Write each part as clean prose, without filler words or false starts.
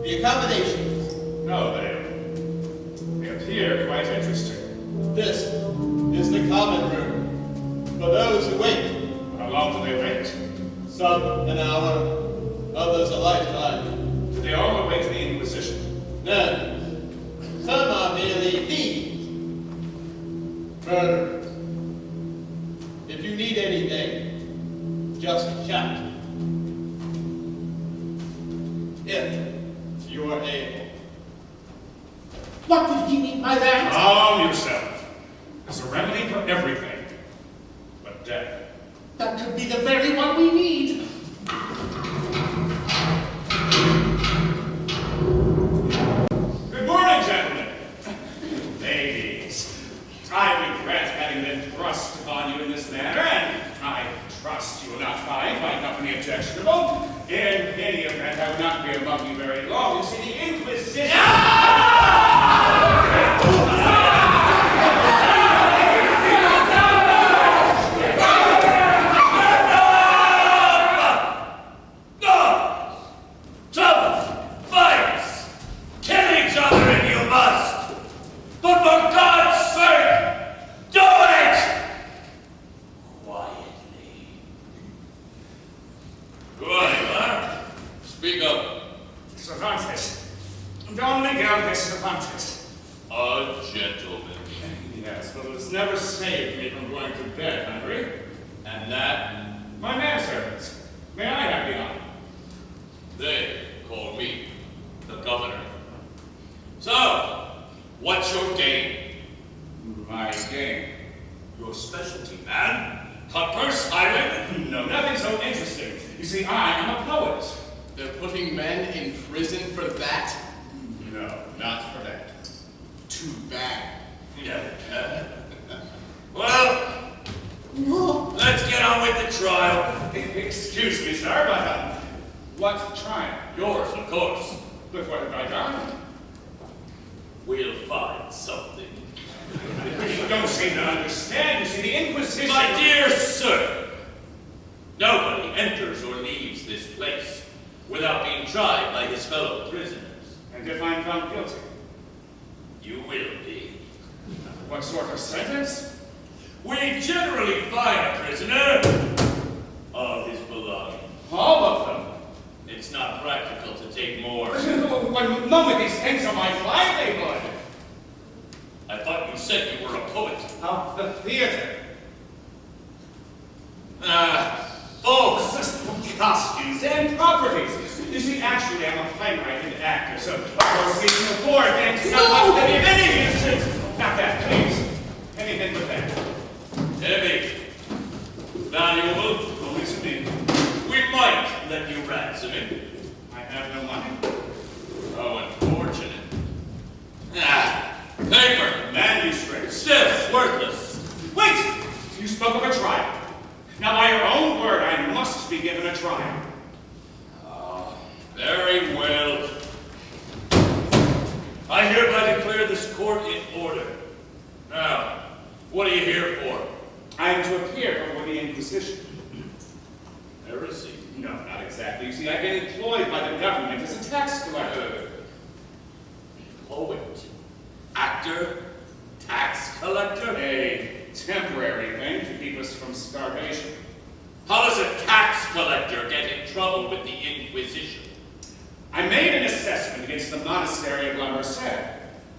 The accommodations. No, they appear quite interesting. This is the common room for those who wait. How long do they wait? Some an hour, others a lifetime. Do they all await the Inquisition? No. Some are merely thieves. Murderers. If you need anything, just shout. If you are able. What did he mean by that? Calm yourself. There's a remedy for everything but death. That could be the very one we need. Good morning, gentlemen. Ladies, I regret having been thrust upon you in this manner, and I trust you will not find my company objectionable. In any event, I will not be among you very long. You see, the Inquisition... Yes, but it's never saved me from going to bed hungry. And that? My manservants. May I have the honor? They call me the governor. So, what's your game? My game. Your specialty, man? Cutpurse, highwayman? No, nothing so interesting. You see, I am a poet. They're putting men in prison for that? No, not for that. Too bad. Yeah. Well, let's get on with the trial. Excuse me, sir, but what trial? Yours, of course. But what have I done? We'll find something. You don't seem to understand. You see, the Inquisition... My dear sir, nobody enters or leaves this place without being tried by his fellow prisoners. And if I'm found guilty? You will be. What sort of sentence? We generally fine a prisoner of his belongings. All of them? It's not practical to take more. But none of these things are my livelihood. I thought you said you were a poet. Of the theater. Folks, Costumes and properties. You see, actually, I'm a playwright and actor, so of course we can afford things so much that if any not that, please. Anything but that. heavy, valuable, only to me. We might let you ransom him. I have no money. Oh, unfortunate. Paper, Manuscript. still worthless. Wait! You spoke of a trial. Now, by your own word, I must be given a trial. Very well. I hereby declare this court in order. Now, what are you here for? I am to appear before the Inquisition. Heresy. No, not exactly. You see, I've been employed by the government as a tax collector. Poet, actor, tax collector. A temporary thing to keep us from starvation. How does a tax collector get in trouble with the Inquisition? I made an assessment against the monastery of La Merced.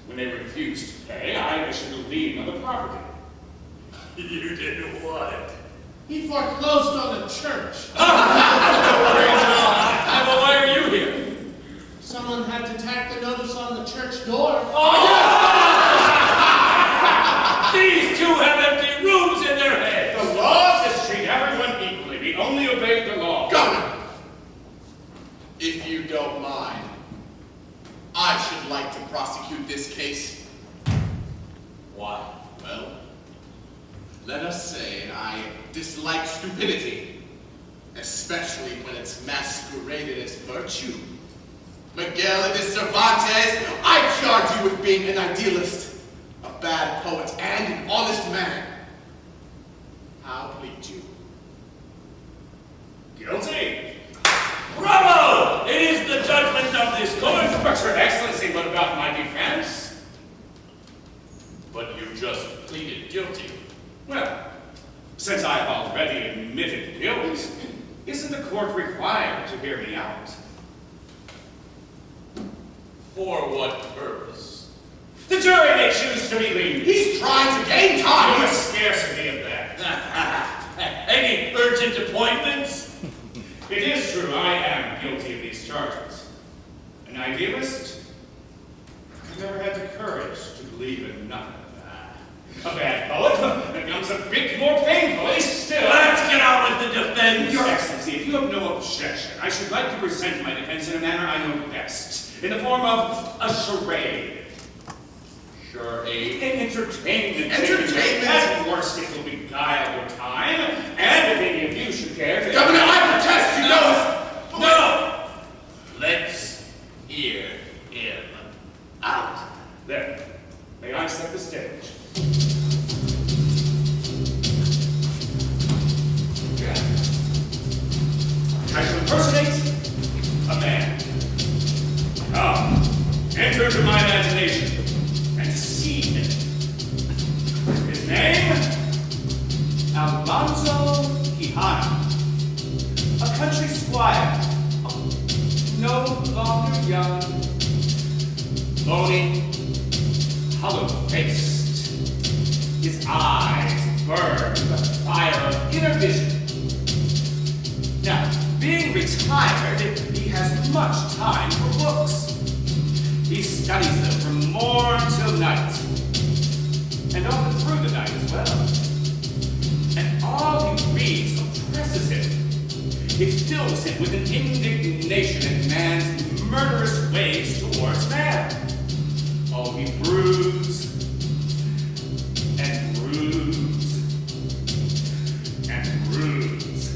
When they refused to pay, I issued a lien on the property. You did what? He foreclosed on the church. Well, why are you here? Someone had to tack the notice on the church door. These two have empty rooms in their heads. The law says treat everyone equally. We only obeyed the law. Governor! If you don't mind, I should like to prosecute this case. Why? Well, let us say I dislike stupidity, especially when it's masqueraded as virtue. Miguel de Cervantes, I charge you with being an idealist, a bad poet, and an honest man. How plead you? Guilty. Bravo! It is the judgment of this court But your excellency, what about my defense? But you just pleaded guilty. Well, since I've already admitted guilt, isn't the court required to hear me out? For what purpose? The jury may choose to be lenient. He's trying to gain time. No scarcity of that. Any urgent appointments? It is true, I am guilty of these charges. An idealist? I've never had the courage to believe in nothing. A bad poet becomes a bit more painfully still. Let's get on with the defense. Your Excellency, if you have no objection, I should like to present my defense in a manner I know best, in the form of a charade. Charade? An entertainment. Entertainment? At worst, it will beguile your time, and if any of you should care to... Governor, I protest, you know. No! Let's hear him out. There. May I set the stage? I shall impersonate a man. Come, enter into my imagination and see him. His name, Aldonza, a country squire, no longer young, bony, hollow-faced. His eyes burn with the fire of inner vision. Now, being retired, he has much time for books. He studies them from morn till night, and often through the night as well. And all he reads oppresses him. It fills him with an indignation at man's murderous ways towards man. Oh, he broods and broods and broods.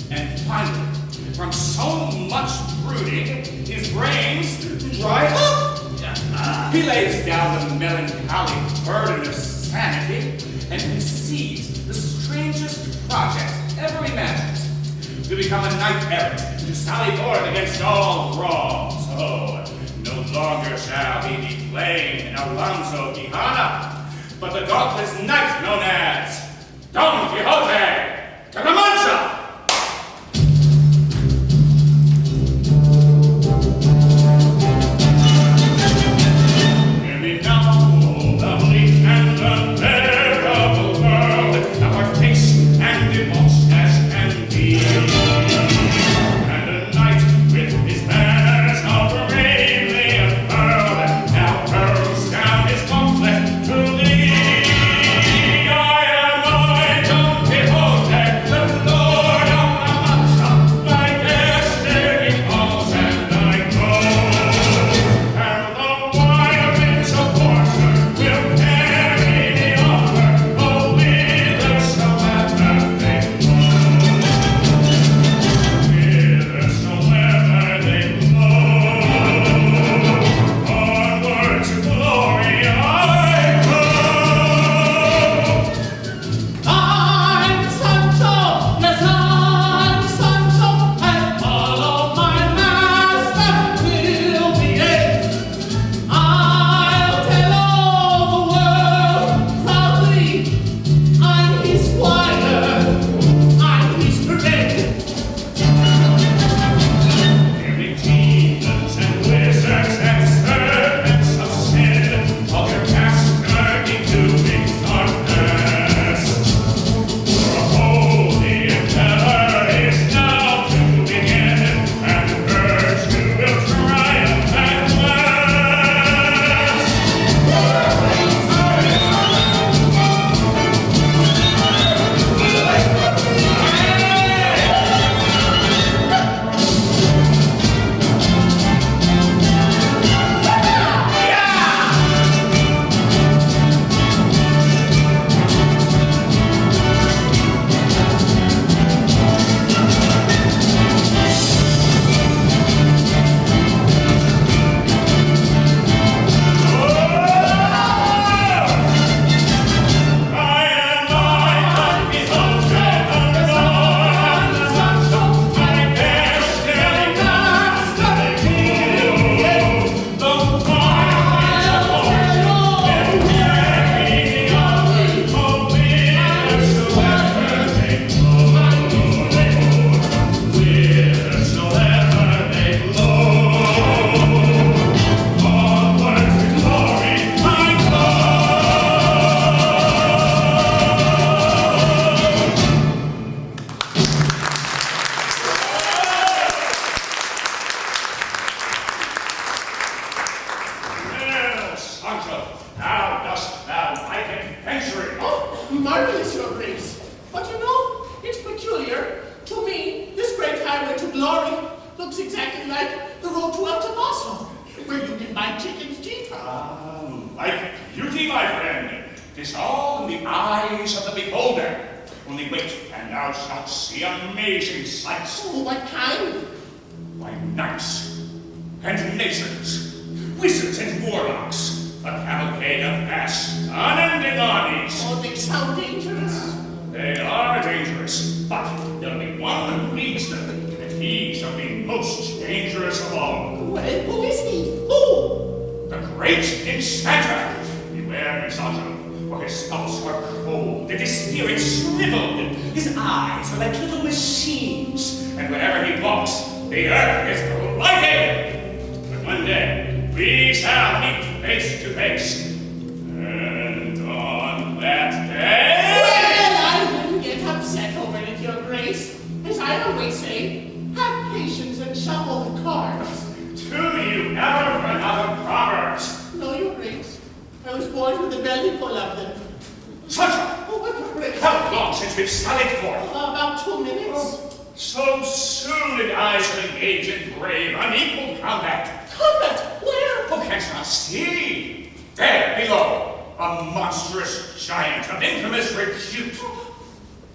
And finally, from so much brooding, his brains dry up. He lays down the melancholy burden of sanity and conceives the strangest project ever imagined. To become a knight-errant, to sally forth against all wrongs. Oh, no longer shall he be plain Alonso Quijana, but the dauntless knight known as Don Quixote de la Mancha! Hear me now, O lovely and unbearable world, thou art base and debauched as can be. And a knight with his banners all bravely unfurled now hurls down his gauntlet to thee. I am I, Don Quixote. my chicken's teeth. Like beauty, my friend, 'tis all in the eyes of the beholder. Only wait, and thou shalt see amazing sights. Oh, what kind? By knights and nations, wizards and warlocks, a cavalcade of vast, unending armies. Oh, they sound dangerous. They are dangerous, but there'll be one who leads them, and he shall be most dangerous of all. Well, who is he? Who? The great enchanter! Beware, Miss Otto, for his thoughts are cold, and his spirit shriveled, his eyes are like little machines, and whenever he walks, the earth is lighted. But one day, we shall meet face to face, and on that day... Well, I wouldn't get upset over it, Your Grace. As I always say, have patience and shuffle the cards. Do you ever run out of proverbs? No, Your Grace. I was born with a belly full of them. Sancho! Oh, what Your Grace? How long since we've sallied forth? About 2 minutes. So soon did I shall engage in brave, unequal combat. Combat? Where? Oh, canst thou see? There, below, a monstrous giant of infamous repute.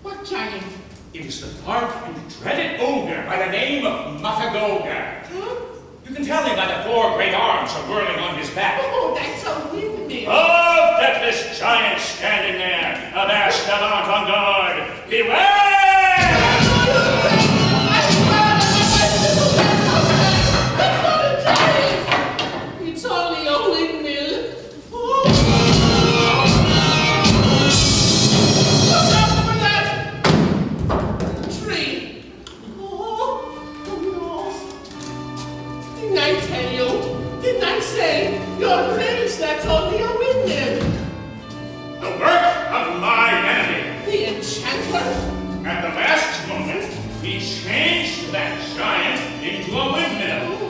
What giant? It is the dark and dreaded ogre by the name of Matagoga. Huh? You can tell him by the 4 great arms are whirling on his back. Oh, that's a windmill. Oh, deathless giant standing there, a vast avant on guard. Beware! It's only a windmill. Look out for that tree. Oh no. Didn't I tell you? Didn't I say, Your Grace, that's only a windmill? The work of my enemy. The enchanter? At the last moment, he changed that giant into a windmill.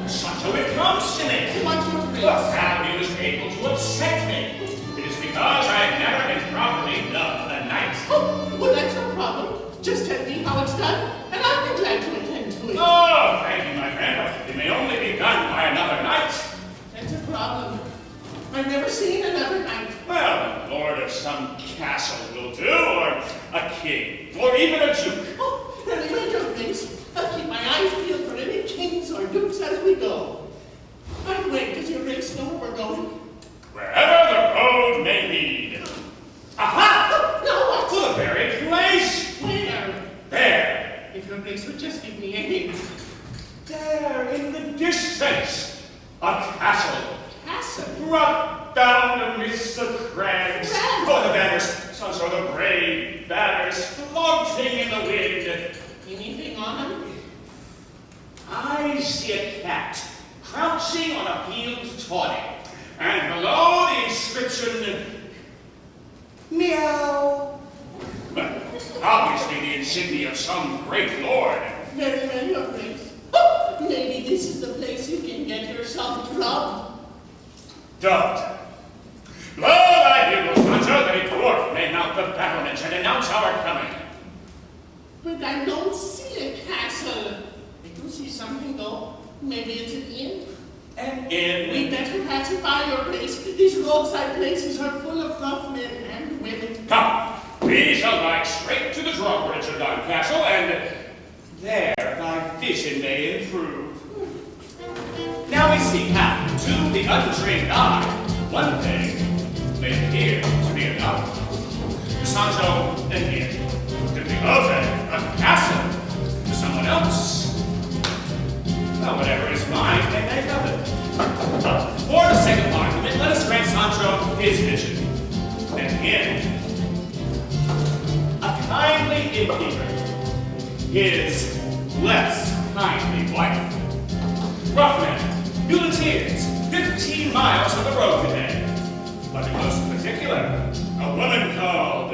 Sancho, it comes to me. What, Your Grace? Look how he was able to upset me. It is because I have never been properly dubbed a knight. Oh, well, that's no problem. Just tell me how it's done, and I'll be glad to attend to it. Oh, thank you, my friend. It may only be done by another knight. That's a problem. I've never seen another knight. Well, a lord of some castle will do, or a king, or even a duke. Oh, anyway, Your Grace, I'll keep my eyes peeled for any kings or dukes as we go. By the way, does Your Grace know where we're going? Wherever the road may lead. Aha! No, what? To the very place. Where? There. If Your Grace would just give me a hint. There in the distance. A castle. Castle? Brought down amidst the crags. Crags? Oh, the banners. Such are the brave banners flaunting in the wind. Anything on them? I see a cat crouching on a field toy, and below the inscription, meow. Well, obviously the insignia of some great lord. Very well, Your Grace. Oh, maybe this is the place you can get yourself drubbed. Dubbed. Blow thy bugles, Sancho, that a dwarf may mount the battlements and announce our coming. But I don't see a castle. I do see something, though. Maybe it's an inn. An inn. We better pass it by, Your Grace. These roadside places are full of rough men and women. Come, we shall ride straight to the drawbridge of thy castle, and there thy vision may improve. Now we see how, to the untrained eye, one thing may appear to be another. To Sancho, an inn. To Quixote, a castle. To someone else, well, whatever is mine, they make of it. For the sake of argument, let us grant Sancho his vision. An inn. A kindly innkeeper. His less kindly wife. Rough men, muleteers, 15 miles of the road today. But in most particular, a woman called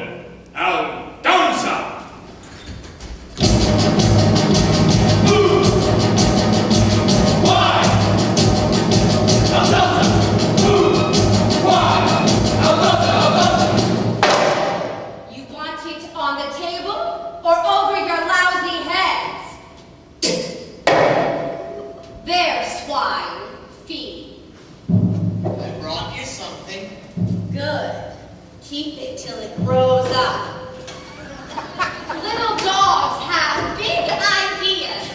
Aldonza. Why? Aldonza! Why? Aldonza! You want it on the table or over your lousy head? Keep it till it grows up. Little dogs have big ideas.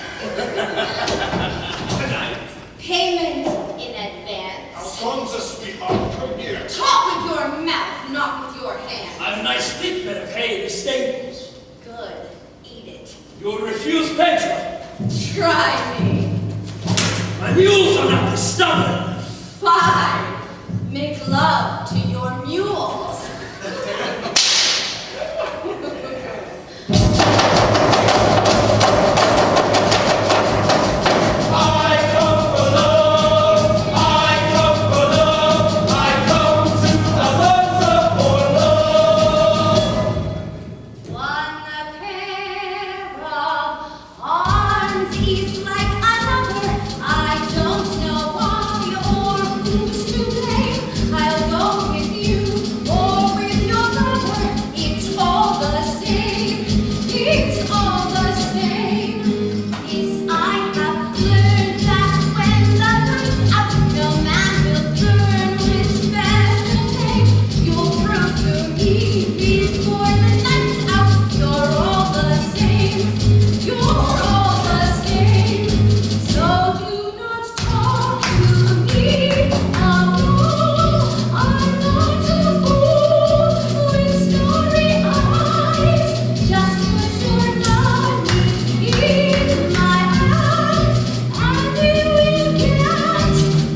Tonight. Payment in advance. Aldonza, sweetheart, come here. Talk with your mouth, not with your hands. I've a nice thick bit of hay in the stables. Good. Eat it. You'll refuse Pedro. Try me. My mules are not this stubborn. Fine. Make love to your mules. One pair of arms is like another. I don't know why or who's to blame. I'll go with you or with your brother. It's all the same. It's all the same. Yes, I have learned that when the light's out, no man will burn with special flame. You'll prove to me before the night's out, you're all the same. You're all the same. So do not talk to me. I'm not a fool with starry eyes. Just put your money in my hand, and you will get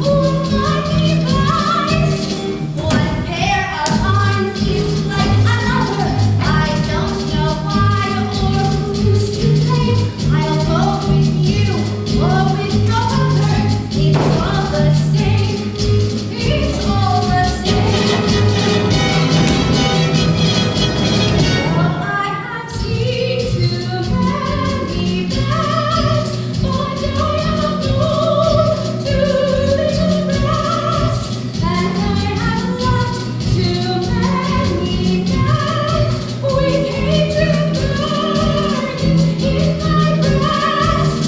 all money buys. One pair of arms is like another. I don't know why or who's to blame. I'll go with you or with your brother. It's all the same. It's all the same. All I have seen too many beds, but I have known too little rest, and I have loved too many men with hatred burning in my breast.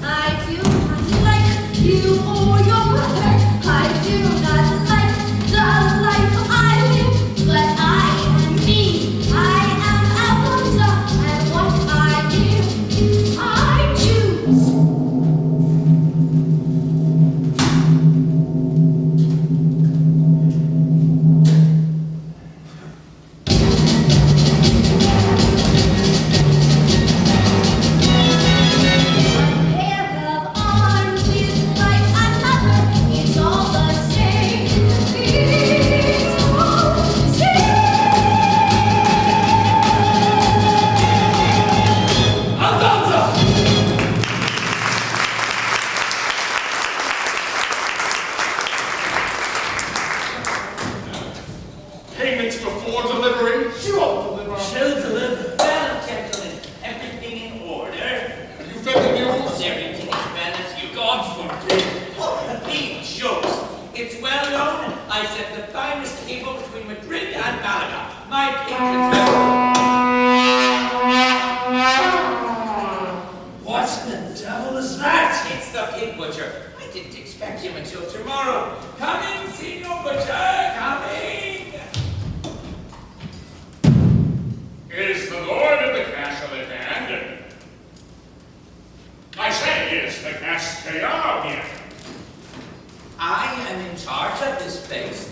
I do not like you or your brother. I do not like the life I live, but I am me. I am Aldonza, and what I give, I choose. One pair of arms is like another. It's all the same. It's all the same. Aldonza! Payments before delivery. She won't deliver. She'll deliver. Well, gentlemen, everything in order. Have you fed the mules? Everything is well as you God forbid. Big jokes. It's well known I set the finest table between Madrid and Malaga. My patrons What in the devil is that? It's the pig butcher. I didn't expect him until tomorrow. Coming, Senor Butcher, coming. Is the lord of the castle at hand? I say, is the Castellano here? I am in charge of this place.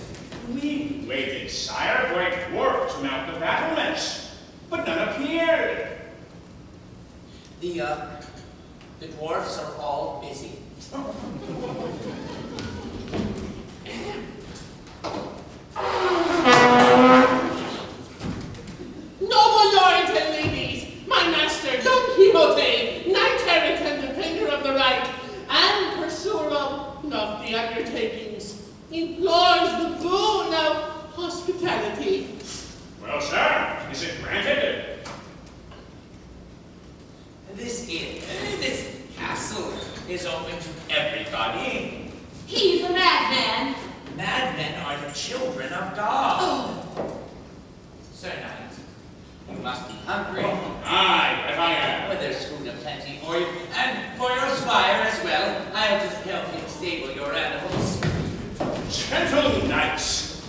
We waited, sire, for a dwarf to mount the battlements, but none appeared. The dwarfs are all busy. Noble lords and ladies, my master Don Quixote, knight-errant and defender of the right, and pursuer of lofty undertakings, implores the boon of hospitality. Well, sir, is it granted? This castle is open to everybody. He's a madman. Madmen are the children of God. Sir Knight, you must be hungry. Aye, if I am. Well, there's food aplenty for you, and for your squire as well. I'll just help him stable your animals. Gentle knights,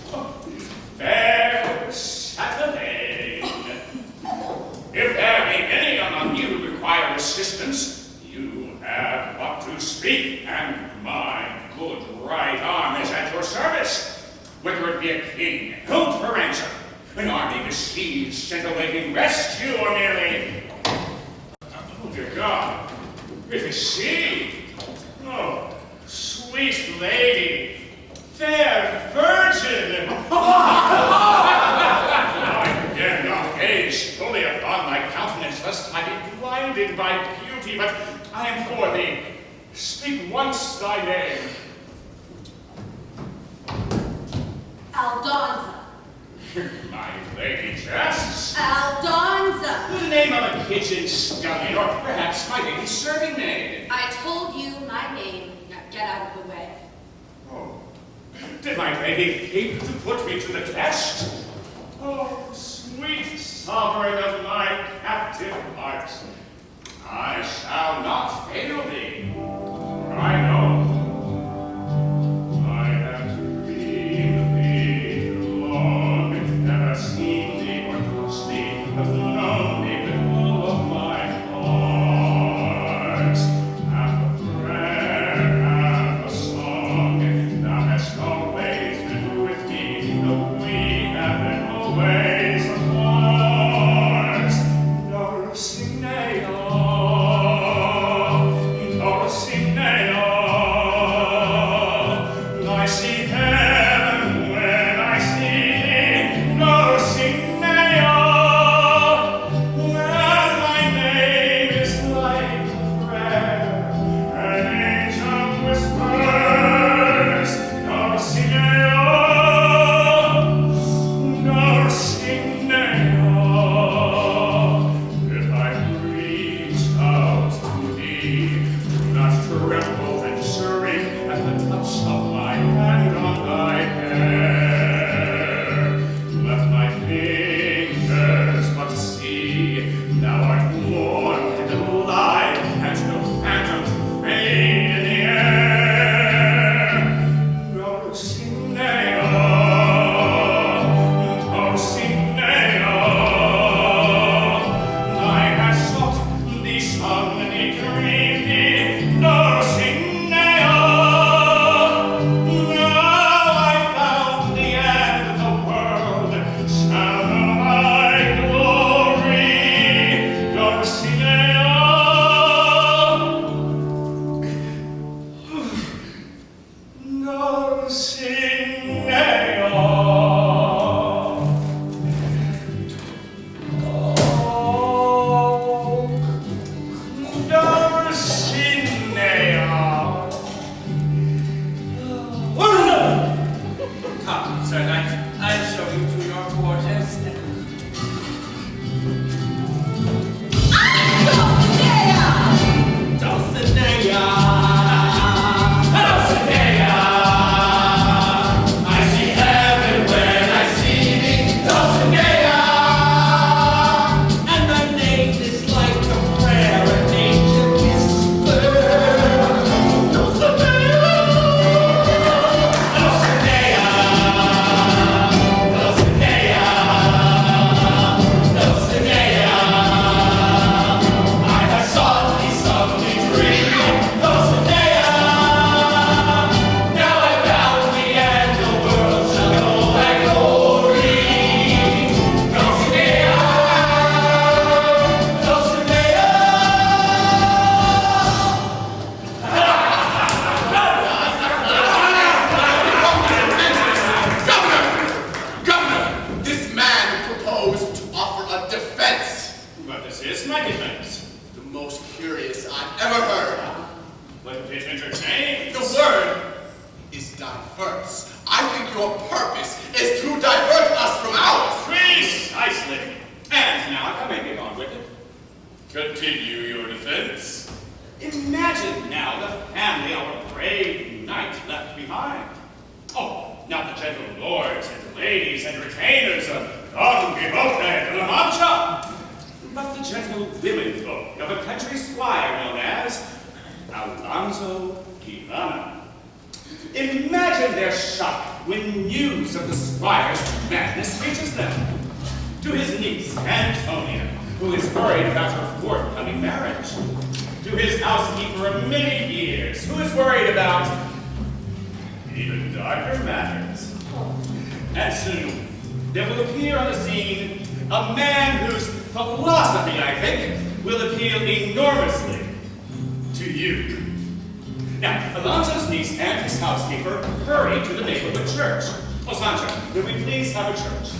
fair whether it be a king, held for ransom, an army besieged and awaiting rescue, or merely... Oh, dear God, it is she! Oh, sweet lady, fair virgin! I dare not gaze fully upon thy countenance, lest I be blinded by beauty, but I am for thee. Speak once thy name. Aldonza. My lady jests. Aldonza. The name of a kitchen scullion, or perhaps my lady's serving maid. I told you my name. Now get out of the way. Oh, did my lady think to put me to the test? Oh, sweet sovereign of my captive heart, I shall not fail thee, for I know I have dreamed thee long, never seen thee or touched thee, but known thee with all of my heart. Half a prayer, half a song, thou hast always been with me, though we have been always apart. Dulcinea, Dulcinea, I see heaven when I see thee, Dulcinea, when thy name is like a prayer, an angel whispers, Dulcinea, Dulcinea. If I reach out to thee, do not tremble and shriek at the touch of my hand on thy hair. Let my fingers but see thou art warm and alive, and no phantom to fade in the air. Dulcinea, Dulcinea, I have sought thee, sung thee, dreamed thee, Dulcinea. Now I found the end of the world, shall know my glory, Dulcinea. Come, Sir Knight, I'll show you to your quarters. Dulcinea! Dulcinea! I see heaven when I see thee, Dulcinea! And thy name is like a prayer, an angel whisper, Dulcinea! Dulcinea! Dulcinea! Dulcinea! I have sought thee, sung thee, dreamed, Dulcinea! Now I found thee, and the world shall know thy glory, Dulcinea! Dulcinea! Governor, this man proposed to offer a defense, But this is my defense. the most curious I've ever heard. Let it entertain. The word is diverts. I think your purpose is to divert us from ours. Precisely. And now, if I may get on with it, continue your defense. Imagine now the family our brave knight left behind. Oh, not the gentle lords and ladies and retainers of Don Quixote de la Mancha, but the gentle women folk of a country squire known as Aldonza. Imagine their shock when news of the squire's madness reaches them. To his niece, Antonia, who is worried about her forthcoming marriage. To his housekeeper of many years, who is worried about even darker matters. And soon, there will appear on the scene a man whose philosophy, I think, will appeal enormously to you. Now, Aldonza's niece and his housekeeper hurry to the neighborhood church. Oh, Sancho, will we please have a church?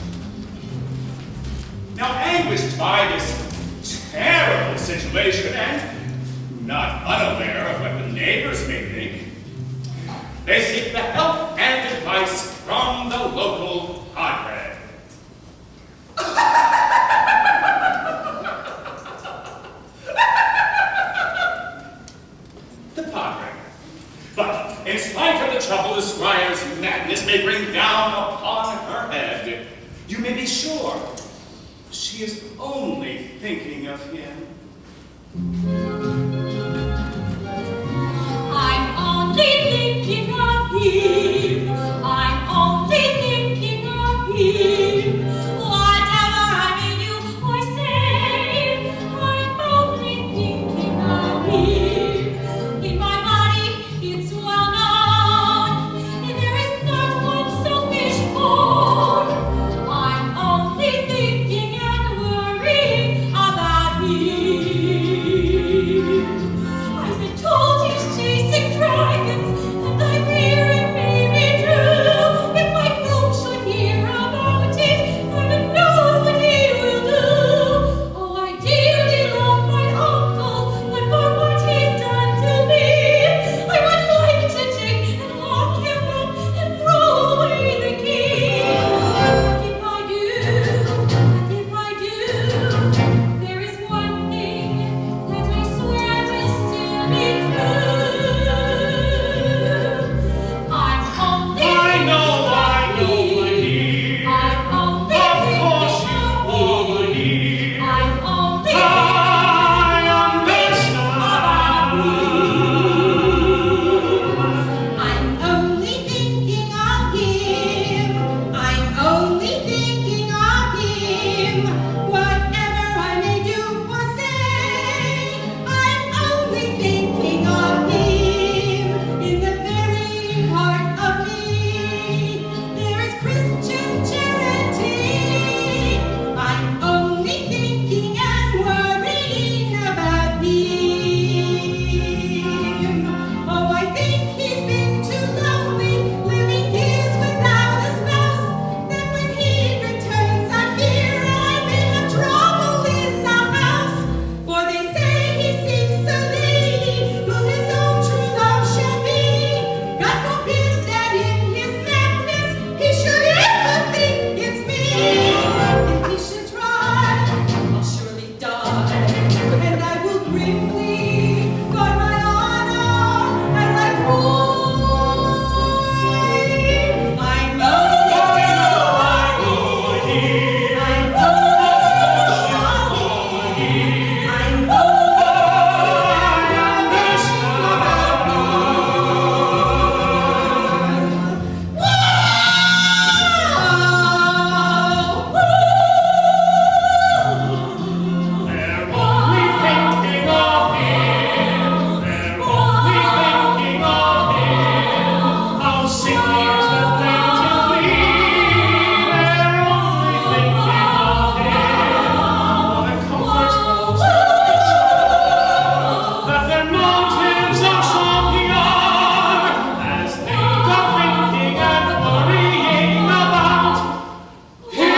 Now, anguished by this terrible situation and not unaware of what the neighbors may think, they seek the help and advice from the local padre. The padre. But in spite of the trouble the squire's madness may bring down upon her head, you may be sure she is only thinking of him. I'm only thinking of him. I'm only thinking of him. Whatever I may do or say, I'm only thinking of him. In my body, it's well known, there is not one selfish bone. I'm only thinking and worrying about him. I've been told he's chasing dragons, and I fear it may be true. If my folks should hear about it, heaven knows what he will do. Oh, I dearly love my uncle, but for what he's done to me, I would like to take and lock him up and throw away the key. But if I do, there is one thing that I swear will still be true. I'm only I know, my dear. I'm only Of course you are, my thinking dear. I'm only I I'm only thinking of him. I'm only thinking of him. Whatever I may do or say, I'm only thinking of him. In the very heart of me, there is Christian charity. I'm only thinking and worrying about him. Oh, I think he's been too lonely, living years without a spouse. Then when he returns, I fear I may have trouble in the house. For they say he seems so needy, who his own true love shall be. God forbid that in his madness he should ever think it's me. If he should try, I'll surely die, and I will grimly guard my honor as I cry. I'm only They're only thinking of him. They're only thinking of him. How sick he is that plaintive plea. They're only thinking of him. What a comfort those that their motives are so pure, as they go thinking and worrying about him.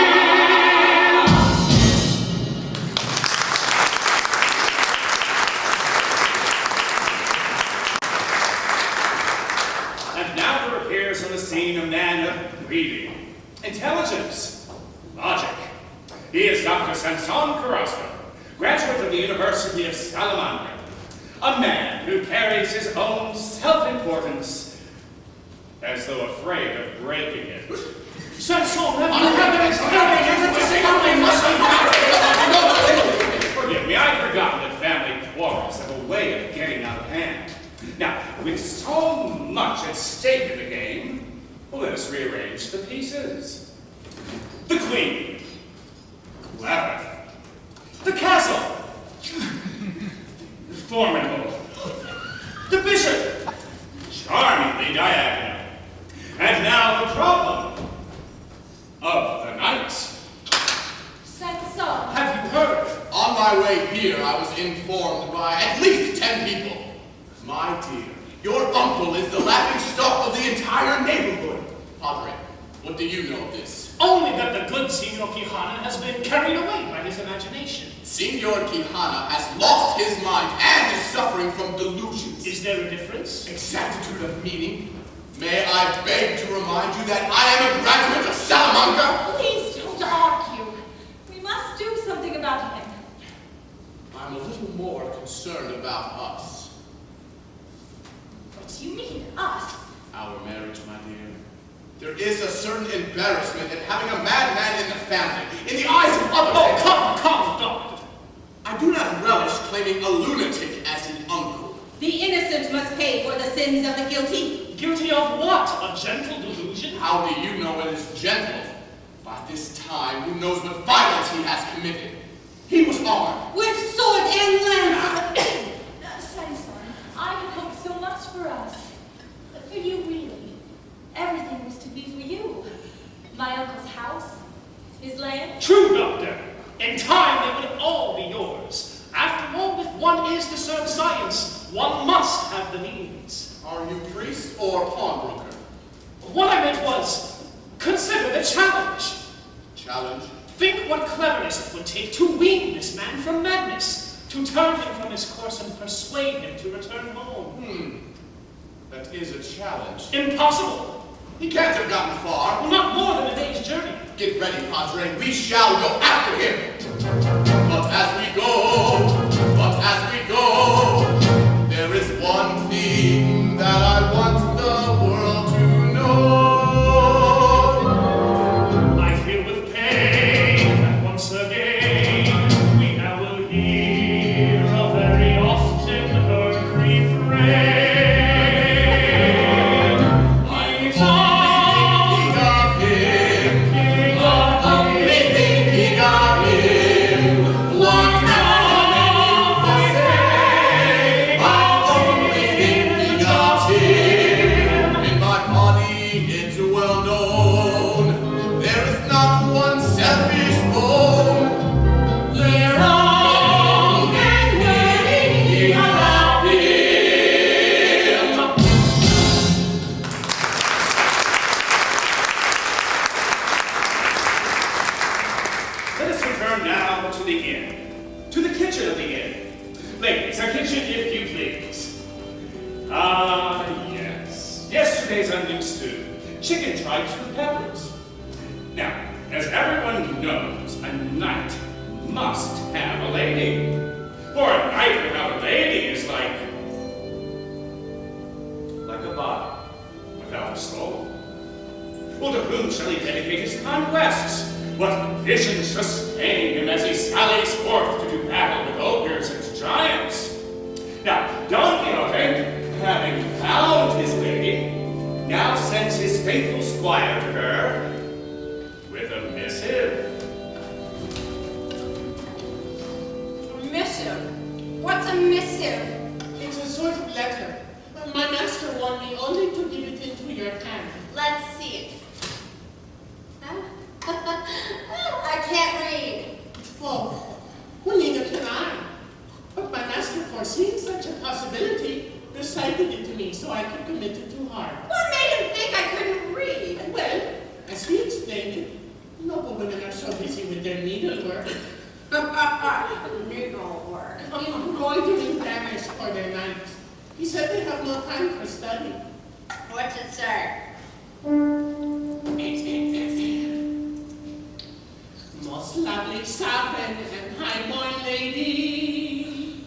And now there appears on the scene a man of breeding, intelligence, logic. He is Dr. Sanson Carrasco, graduate of the University of Salamanca. A man who carries his own self-importance as though afraid of breaking it. Sanson, forgive me, I'd forgotten that family quarrels have a way of getting out of hand. Now, with so much at stake in the game, let us rearrange the pieces. The queen, clever. The castle, formidable. The bishop, charmingly diagonal. And now the problem, my way here, I was informed by at least 10 people. My dear, your uncle is the laughing stock of the entire neighborhood. Padre, what do you know of this? Only that the good Signor Quijana has been carried away by his imagination. Signor Quijana has lost his mind and is suffering from delusions. Is there a difference? Exactitude of meaning. May I beg to remind you that I am a graduate of Salamanca? Please don't argue. We must do something about him. I'm a little more concerned about us. What do you mean, us? Our marriage, my dear. There is a certain embarrassment in having a madman in the family, in the eyes of others. Oh, come, doctor. I do not relish claiming a lunatic as an uncle. The innocent must pay for the sins of the guilty. Guilty of what? A gentle delusion? How do you know it is gentle? By this time, who knows what violence he has committed? He was armed. With sword and lance. Son, I had hoped so much for us. For you, really. Everything was to be for you. My uncle's house, his land. True, doctor. In time, they would all be yours. After all, if one is to serve science, one must have the means. Are you priest or pawnbroker? What I meant was, consider the challenge. Challenge? Think what cleverness it would take to wean this man from madness, to turn him from his course and persuade him to return home. That is a challenge. Impossible. He can't have gotten far. Well, not more than a day's journey. Get ready, Padre. We shall go after him. But as we go, there is one thing that I want the world to know. I feel with pain that once again we now will hear a very often heard refrain. Chicken tripes with peppers. Now, as everyone knows, a knight must have a lady. For a knight without a lady is like a body without a soul. Well, to whom shall he dedicate his conquests? What visions sustain him as he sallies forth to do battle with ogres and giants? Now, Don Quixote, having found his lady, now sends his faithful squire to her with a missive. A missive? What's a missive? It's a sort of letter. My master warned me only to give it into your hand. Let's see it. Huh? I can't read. Oh, well, neither can I. But my master, foreseeing such a possibility, recited it to me so I could commit it to heart. What made him think I couldn't read? Well, as he explained it, noble women are so busy with their needlework. Needlework. Embroidering banners for their nights. He said they have no time for study. What's it say? Most lovely sovereign and high-born lady.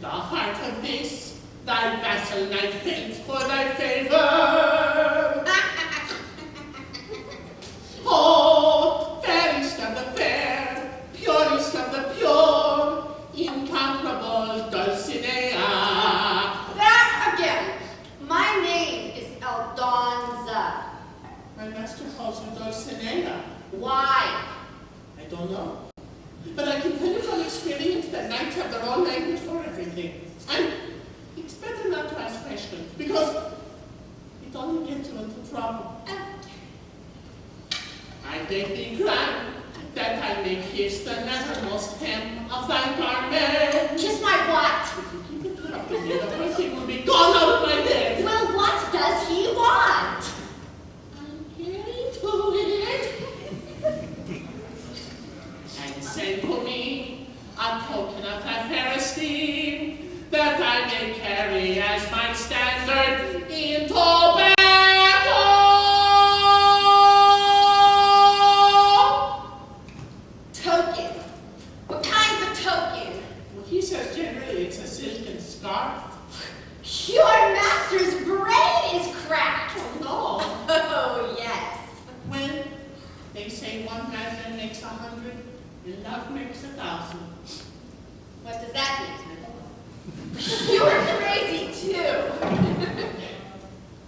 The heart of this, thy vassal knight faints for thy favor. Oh, fairest of the fair, purest of the pure, incomparable Dulcinea. That again. My name is Aldonza. My master calls her Dulcinea. Why? I don't know. But I can tell you from experience that knights have their own language for everything. And it's better not to ask questions, because it only gets you into trouble. I beg thee grant that I may a token of thy fair esteem, that I may carry as my standard into battle. Token? What kind of token? Well, he says generally it's a silken scarf. Your master's brain is cracked. Oh, no. Oh, yes. When they say one man makes 100, love makes 1,000. What does that mean? You're crazy, too.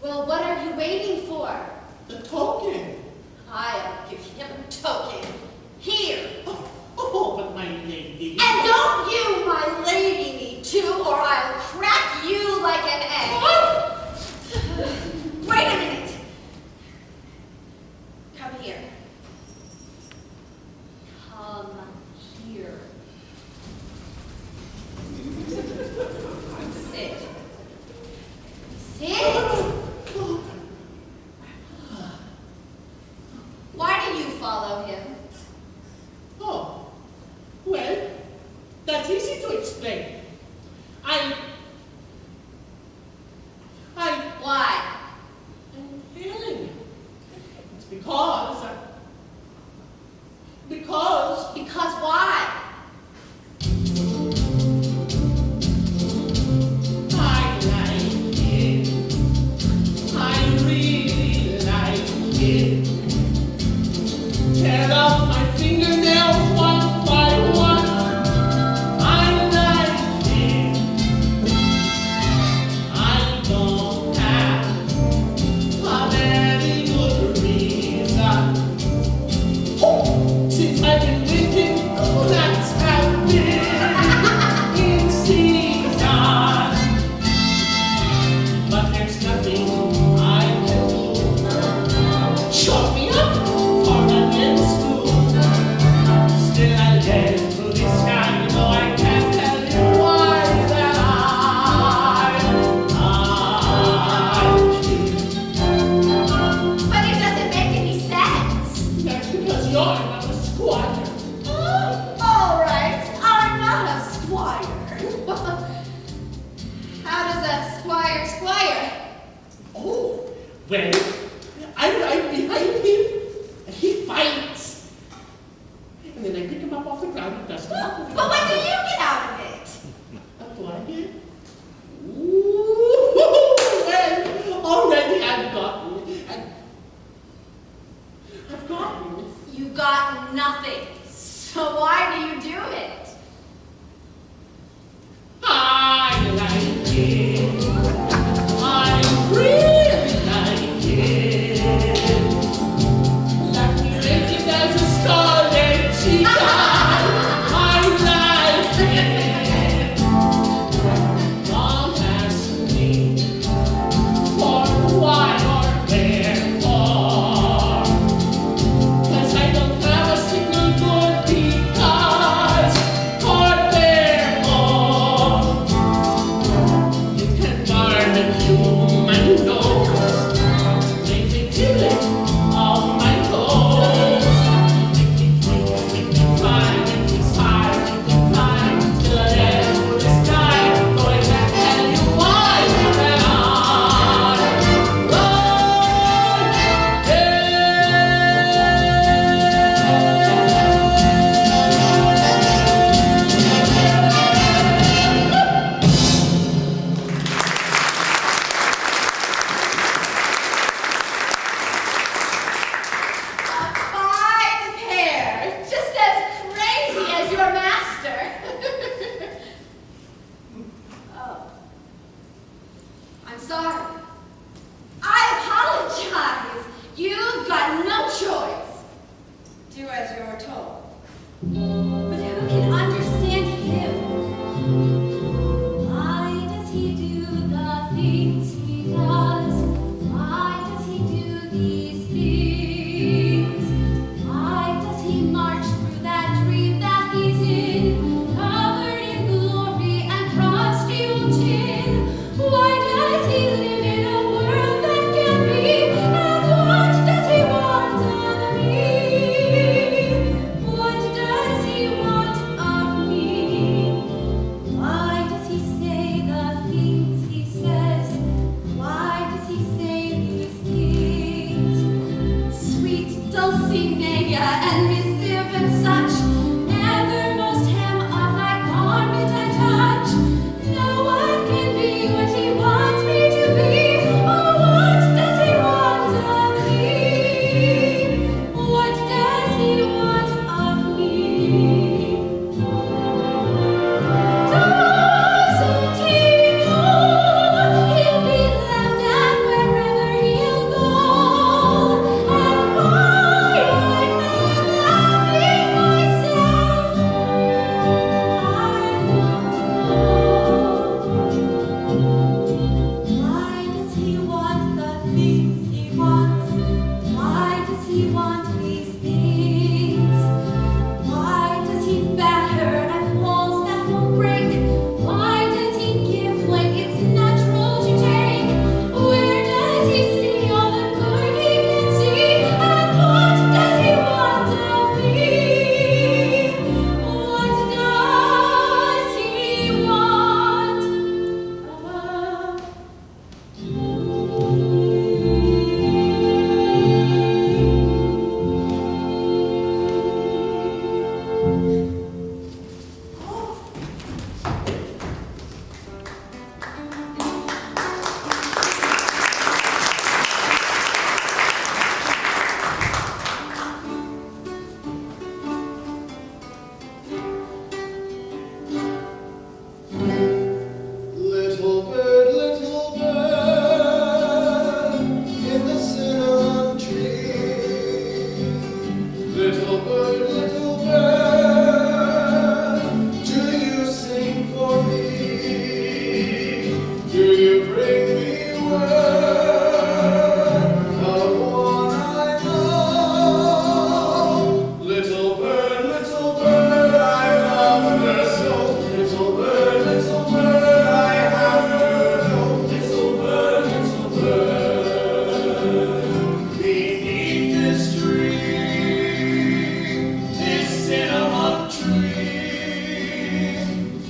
Well, what are you waiting for? The token. I'll give him a token. Here. Oh, but my lady. And don't you, my lady, me too, or I'll crack you like an egg. Wait a minute. Come here. Come here. Sit. Sit. Why do you follow him? Oh, well, that's easy to explain. Why? I'm telling you. It's because Because why? I like it. I really like it. Tear off my fingernails one by one. I like it.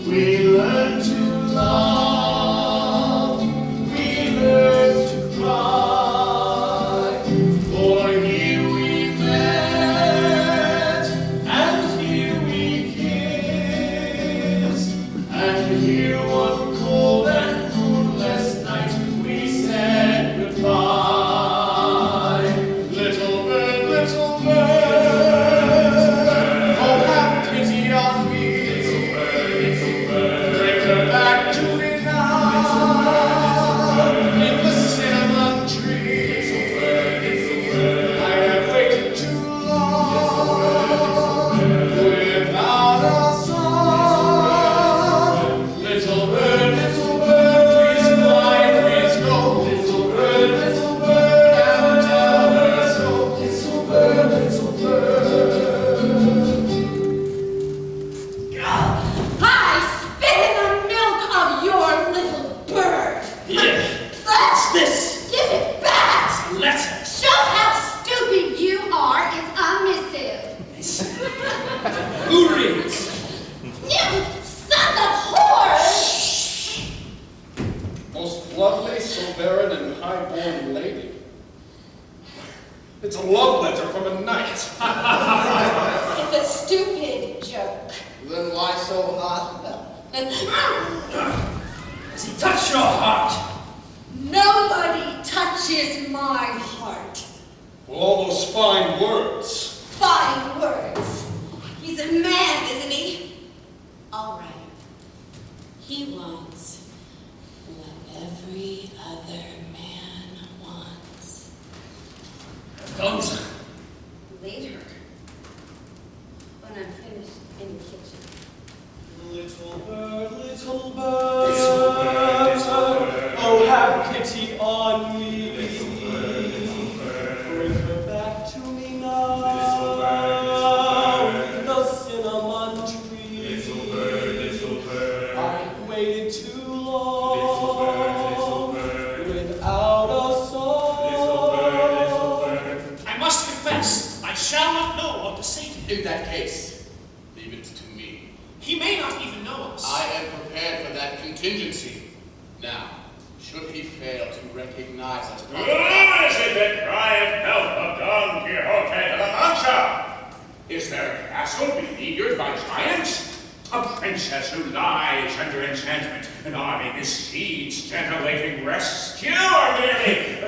We learn to love, we learn to cry, for here we met, and here we kissed, and here one cold and moonless night we said goodbye. Little bird, oh have pity on me. Bring her back to me now, in the cinnamon tree. I have waited too long, without a song. Little bird, please fly, please go. Little bird, and tell her so. Little bird, I spit in the milk of your little bird. Here, what's this? Give it back. Letter. Shows how stupid you are. It's a missive. Who reads? You sons of whores! Most lovely, so barren, and high-born lady. It's a love letter from a knight. It's a stupid joke. Then why so hot? Does he touch your heart? Nobody touches my heart. Well, all those fine words. Fine words. He's a man, isn't he? All right. He wants what every other man wants. Aldonza. Later. When I'm finished in the kitchen. Little bird, oh have pity on me. Bring her back to me now, in the cinnamon tree. I've waited too long, without a song. I must confess, I shall not know what to say to him. In that case, leave it to me. He may not even know us. I am prepared for that contingency. Now, should he fail to recognize us Who is it that crieth help of Don Quixote de la Mancha? Is there a castle beleaguered by giants? A princess who lies under enchantment? An army besieged and awaiting rescue? Or merely...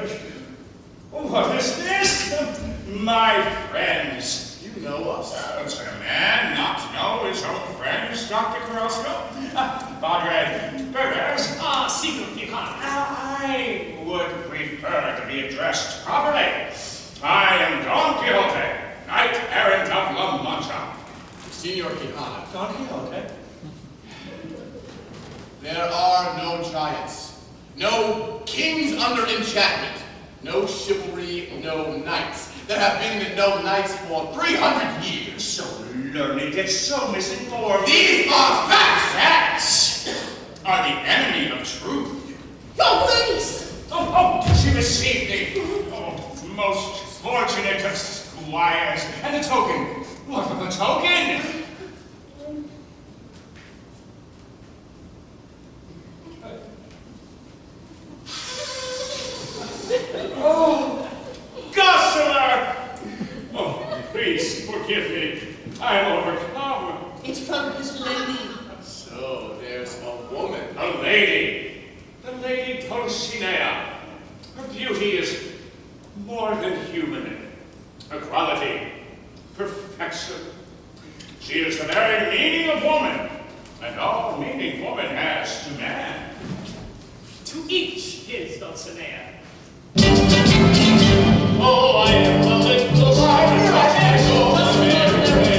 What is this? My friends. You know us. Is a man not to know his own friends, Dr. Carrasco? Padre Perez? Señor Quijano. Now, I would prefer to be addressed properly. I am Don Quixote, knight errant of La Mancha. Senor Quijano, Don Quixote. there are no giants, no kings under enchantment, no chivalry, no knights. There have been no knights for 300 years. So learned yet so misinformed. These are facts! Facts are the enemy of truth. Your Grace! Oh, she received me. Oh, most fortunate of squires. And the token. What of the token? Oh, Gossamer! Oh, please forgive me. I am overcome. It's from his lady. So there's a woman. A lady. The Lady Dulcinea. Her beauty is more than human. Her quality, perfection. She is the very meaning of woman, and all meaning woman has to man. To each his Dulcinea. Oh, I am a little tired. I go my merry way.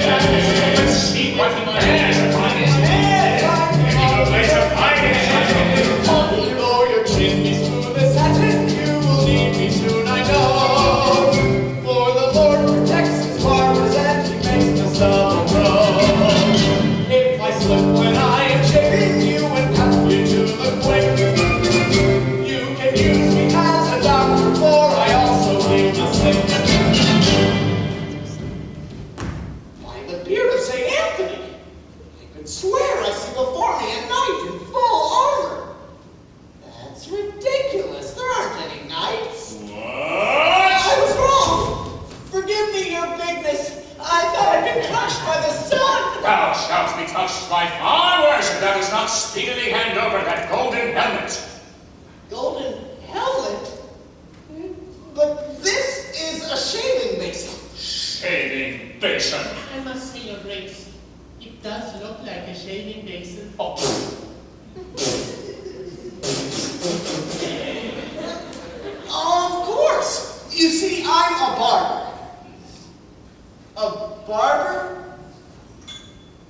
Let's see what he has upon his head. If you go place of hiding. Although your chin be smooth as satin, you will need me soon, I know. For the Lord protects his barbers and he makes the summer grow. If I slip when I am shaving you and cut you to the quick, you can use me as a doctor, for I also heal the sick. By the beard of St. Anthony, I could swear I I see before me a knight in full armor. That's ridiculous. There aren't any knights. What? I was wrong. Forgive me, your bigness. I thought I'd been touched by the sun. Thou shalt be touched by far worse if thou dost not speedily hand over that golden helmet. Golden helmet? But this is a shaving basin. Shaving basin. I must say, Your Grace, it does look like a shaving basin. Oh, Of course. You see, I'm a barber. A barber?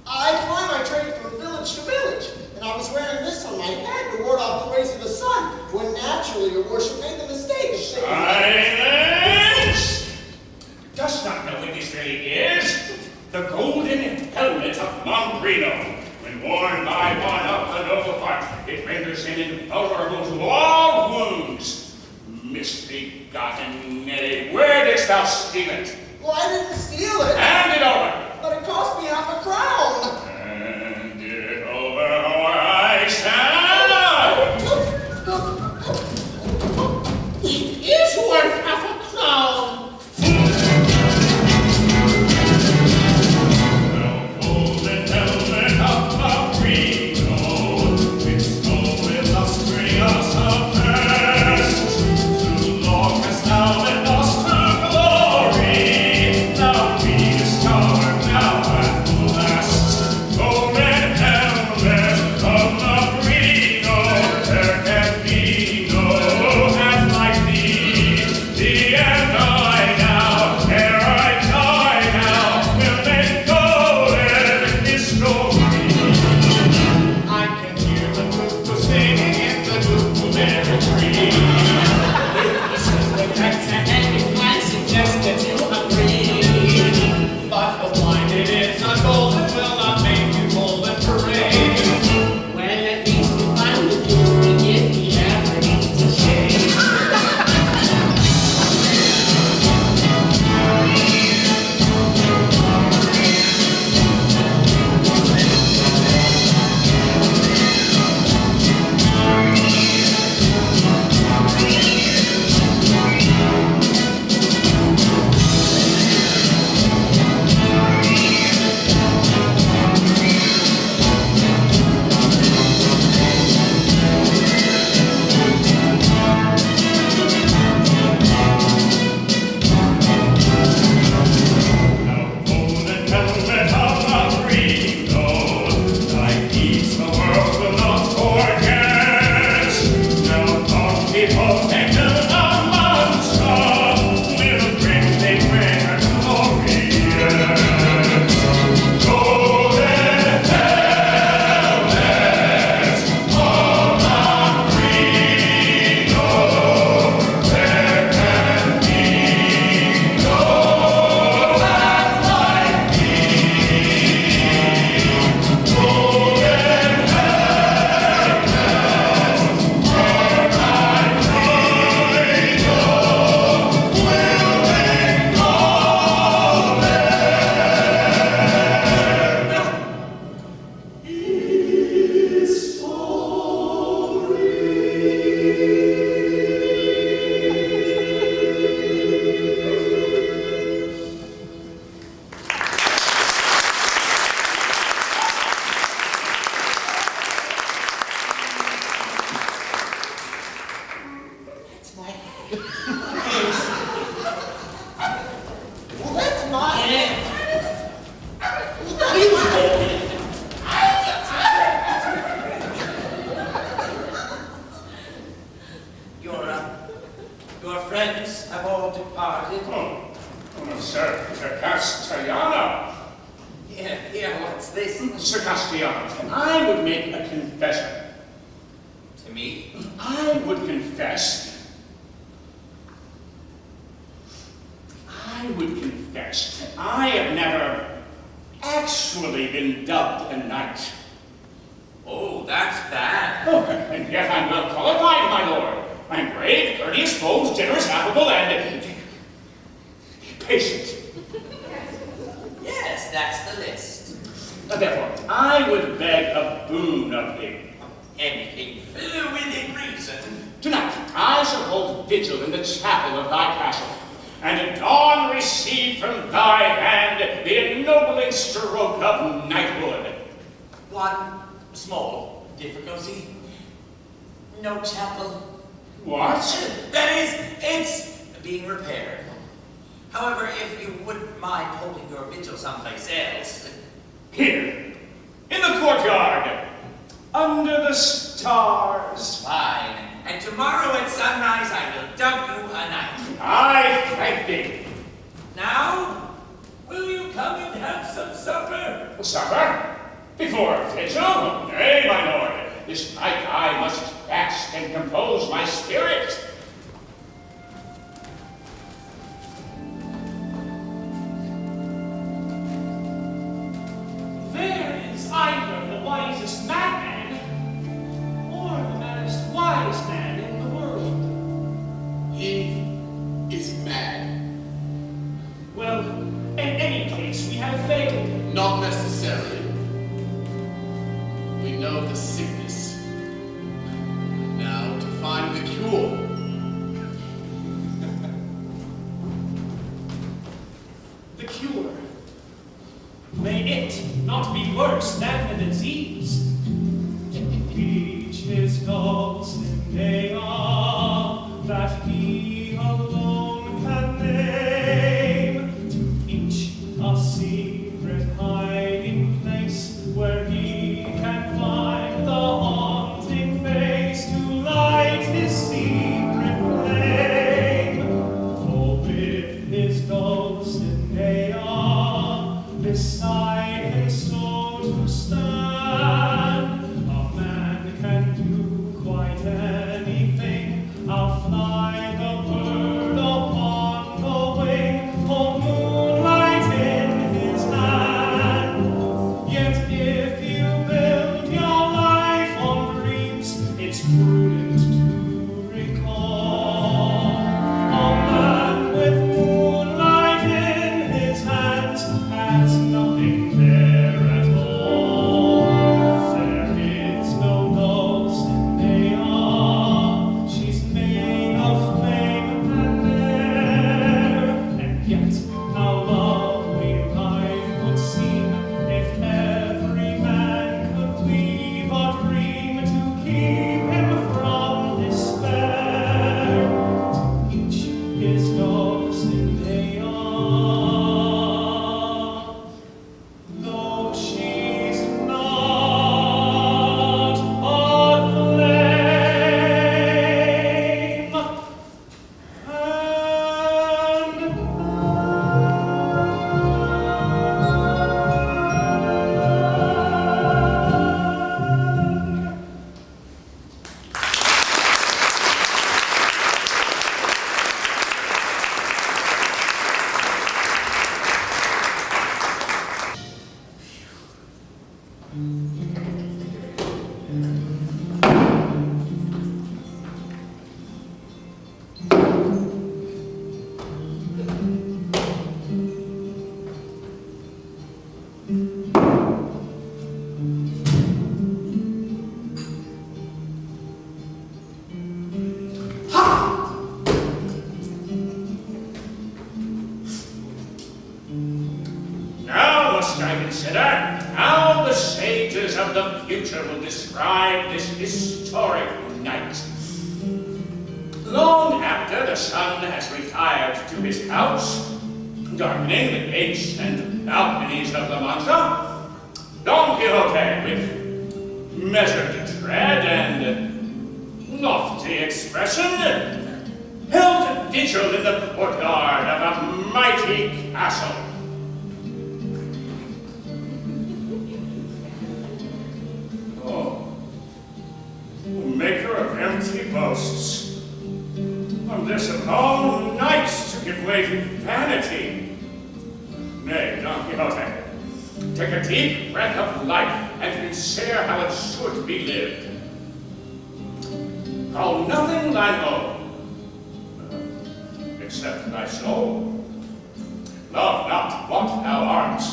I ply my trade from village to village, and I was wearing this on my head to ward off the rays of the sun, when naturally your worship made the mistake of shaving. silence! Dost not know what this really is? The golden helmet of Mombrino. When worn by one of the noble heart, it renders him invulnerable to all wounds. Misbegotten knave, where didst thou steal it? Well, I didn't steal it, Hand it over! but it cost me half a crown. Hand it over, or I shall! It is worth half a crown. The golden helmet of Mombrino, which so illustrious a past, too long hast thou been lost to glory, thou rediscovered now at the last. Golden helmet of Mombrino, there can be no path like thee. The end I now, ere I die now, will make golden history. I can hear the cuckoo singing in the cuckooberry tree. This is the text ahead, I suggest that you agree. But the blind it is not golden will not make you golden parade. Well, at least if I'm with you, if he ever needs a shave. Well, that's not it. Your friends have all departed. Sir Castellano. Yeah, what's this? Sir Castellano, I would make a confession. To me? I would confess that I have never actually been dubbed a knight. Oh, that's bad. Oh, and yet I'm well qualified, my lord. I'm brave, courteous, bold, generous, affable, and patient. Yes, that's the list. Therefore, I would beg a boon of thee. Anything within reason. Tonight I shall hold vigil in the chapel of thy castle, and at dawn receive from thy hand the ennobling stroke of knighthood. One small difficulty. No chapel. What? That is, it's being repaired. However, if you wouldn't mind holding your vigil someplace else. Here, in the courtyard, under the stars. Fine. And tomorrow at sunrise I will dub you a knight. I thank thee. Now, will you come and have some supper? Supper? Before vigil? Nay, my lord. This night I must fast and compose my spirit. There is either the wisest madman or the most wise man in the world. He is mad. Well, in any case, we have failed. Not necessarily. We know the sickness. Now to find the cure. The cure. May it not be worse than the disease. Each his gods in they are, that he alone can name. To each a secret hiding place, where he can find the haunting face to light his secret flame. For with his ghost in they are, beside him so to stand, a man can do quite anything. I'll fly the bird upon the wing, hold moonlight in his hand. Yet if you build your life on dreams, it's prudent to recall a man with moonlight in his hands has nothing there at all. There is no ghost in they are. She's made of flame and air. And yet how lovely life would seem if every man could weave a dream to keep him from despair. To each his ghost in they are. Though she's not a flame, Now must I consider how the sages of the future will describe this historic night. Long after the sun has retired to his house, darkening the gates and balconies of La Mancha, Don Quixote, with measured tread and lofty expression, held vigil in the courtyard of a mighty castle. Oh, maker of empty boasts, on this alone night to give way to vanity. Nay, Don Quixote, take a deep breath of life and consider how it should be lived. Call nothing thine own, except thy soul. Love not what thou art,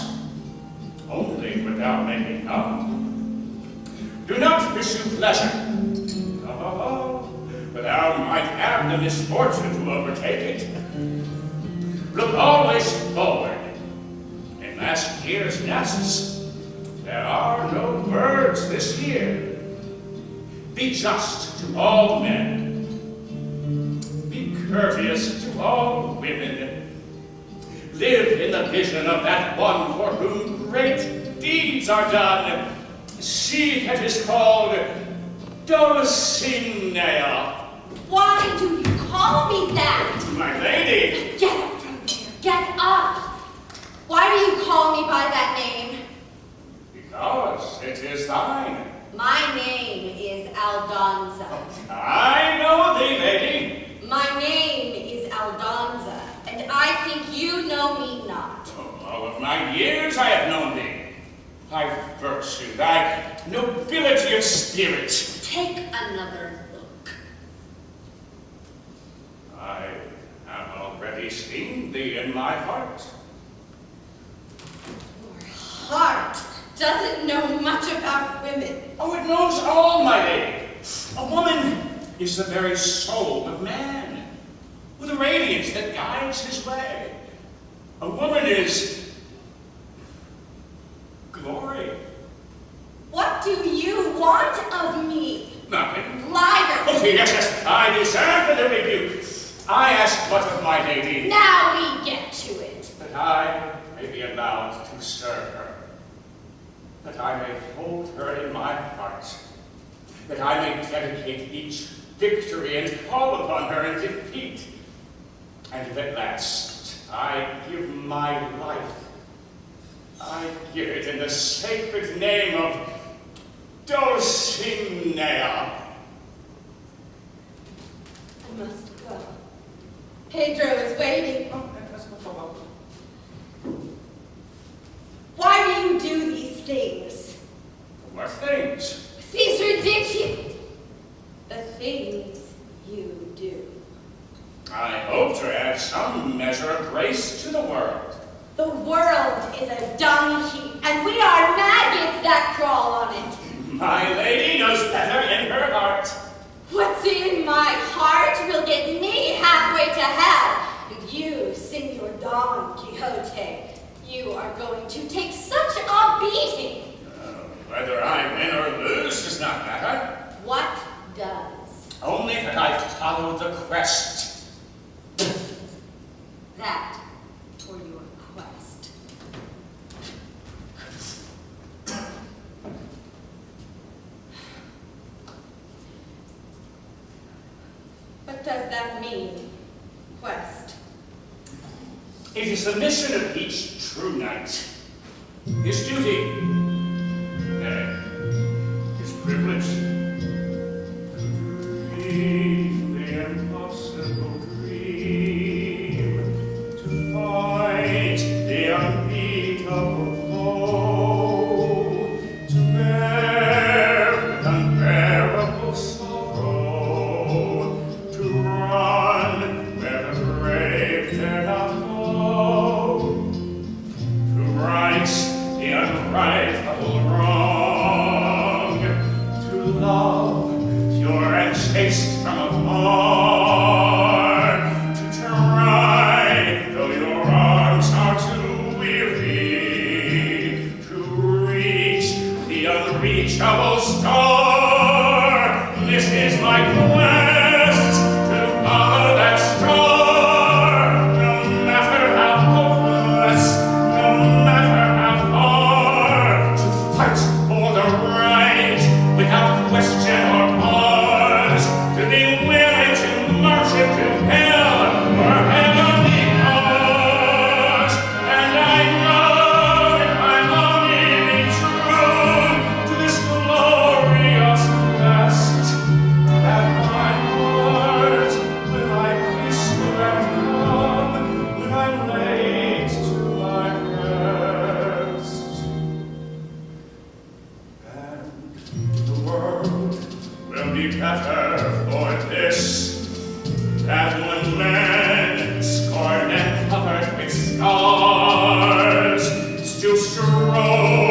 only without making known. Do not pursue pleasure. Oh, but thou might have the misfortune to overtake it. Look always forward. In last year's nests, there are no birds this year. Be just to all men. Be courteous to all women. Live in the vision of that one for whom great deeds are done. She that is called Dulcinea. Why do you call me that? My lady. Get up from there. Get up. Why do you call me by that name? Because it is thine. My name is Aldonza. I know thee, lady. My name is Aldonza, and I think you know me not. All of my years I have known thee. Thy virtue, thy nobility of spirit. Take another look. I have already seen thee in my heart. Your heart doesn't know much about women. Oh, it knows all, my lady. A woman is the very soul of man, with a radiance that guides his way. A woman is glory. What do you want of me? Nothing. Liar! Okay, yes, I deserve the rebuke. I ask but of my lady, Now we get to it. that I may be allowed to serve her, that I may hold her in my heart, that I may dedicate each victory and call upon her in defeat, and if at last I give my life, I give it in the sacred name of Dulcinea. I must go. Pedro is waiting. Why do you do these things? What things? These ridiculous. The things you do. I hope to add some measure of grace to the world. The world is a dung heap, and we are maggots that crawl on it. My lady knows better in her heart. What's in my heart will get me halfway to hell. And you, Senor Don Quixote, you are going to take such a beating. Whether I win or lose does not matter. What does? Only that I follow the quest. That for your quest. What does that mean, quest? It is the mission of each true knight. His duty, nay, his privilege. Dream the impossible dream, to fight the unbeatable foe, to bear with unbearable sorrow, to run where the brave dare not go, to right the unrightful wrong, to love pure and chaste from afar, to try, though your arms are too weary, to reach the unreachable star. This is my quest, to follow that star, no matter how hopeless, no matter how far, to fight for the right without question or pause, to be willing to march into hell for heavenly cause. And I know if I'm only be true to this glorious quest, that my heart, when I kiss you and come, when I'm laid to my rest. And the world will be better for this, that when men, scorned and covered with scars, still strove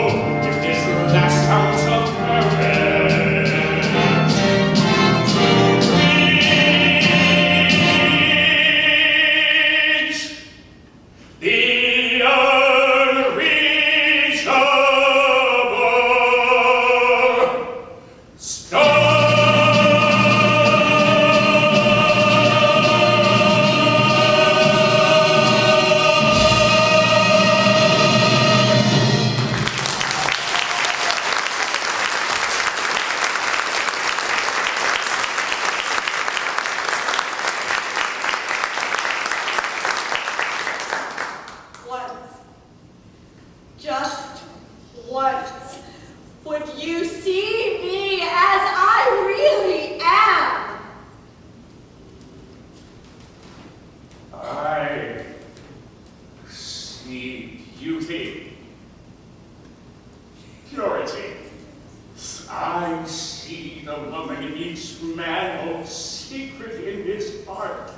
I see the woman in each man holds secret in his heart.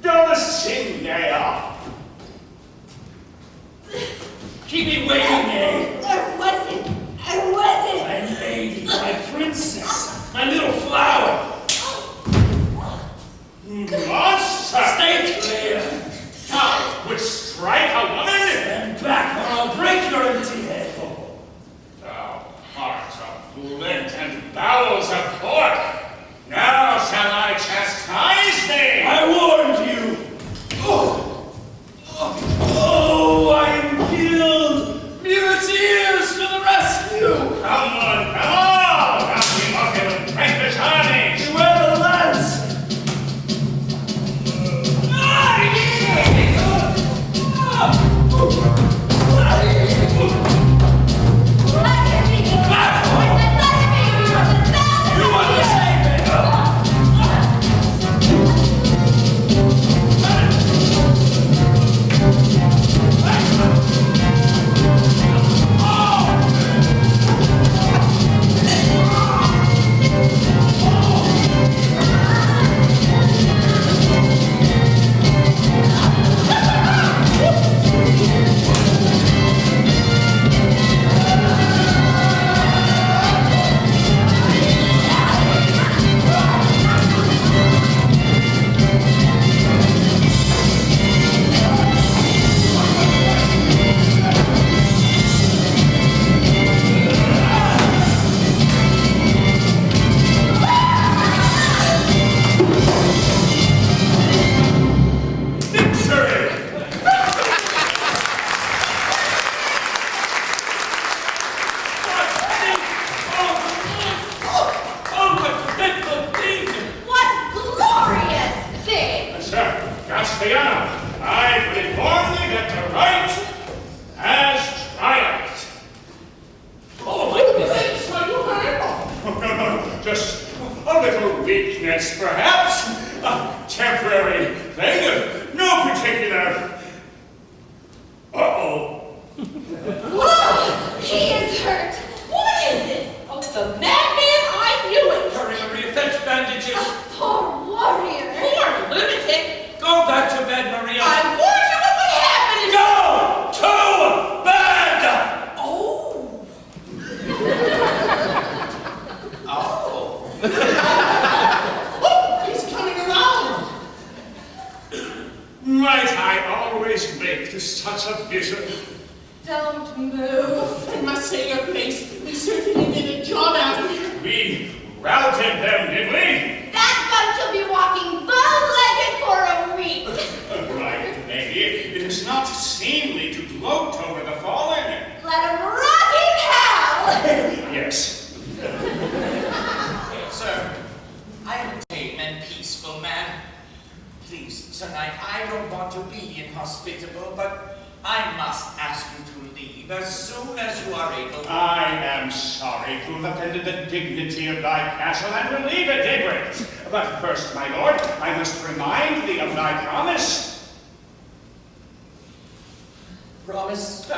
Dulcinea! Keep me waiting, eh? I wasn't. My lady, my princess, my little flower. Monster! Stay clear. Thou wouldst strike a woman? Stand back or I'll break your empty head. Thou heart of flint and bowels of pork! Now shall I chastise thee! I warned you. Oh, I am killed. Muleteers to the rescue. Come on! Now we mock him with breakfast armies! Beware the lance. You want to save me? weakness, perhaps. A temporary thing, no particular. Uh-oh. Whoa! He is hurt. What is it? Oh, the madman, I knew it. Hurry, Maria, fetch bandages. A poor warrior. Poor lunatic. Go back to bed, Maria. I warned you what would happen if... Go to bed! Oh. Oh. Oh, he's coming around. Might I always make to such a vision? Don't move. I must say, Your Grace, we certainly did a job out here. We routed them, did we? That bunch will be walking bow-legged for a week. Right, lady. It is not seemly to gloat over the fallen. Let him rot in hell. Yes. Sir, I am a tame and peaceful man. Please, Sir Knight, I don't want to be inhospitable, but I must ask you to leave as soon as you are able. I am sorry to have offended the dignity of thy castle and relieve it, daybreak. But first, my lord, I must remind thee of thy promise. Promise?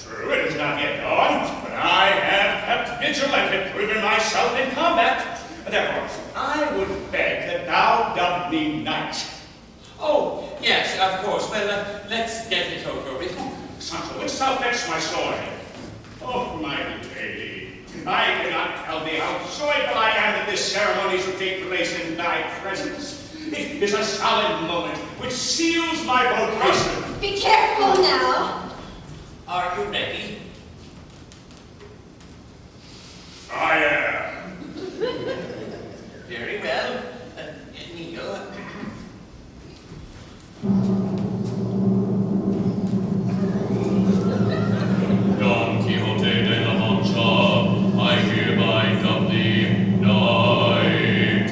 True, it is not yet dawn, but I have kept vigil and have proven myself in combat. Therefore, I would beg that thou dub me knight. Oh, yes, of course. Well, let's get it over with. Sancho, wouldst thou fetch my sword? Oh, my lady, I cannot tell thee how joyful I am that this ceremony should take place in thy presence. It is a solemn moment which seals my vocation. Be careful now. Are you ready? I am. Very well. Kneel. Don Quixote de la Mancha, I hereby dub thee knight.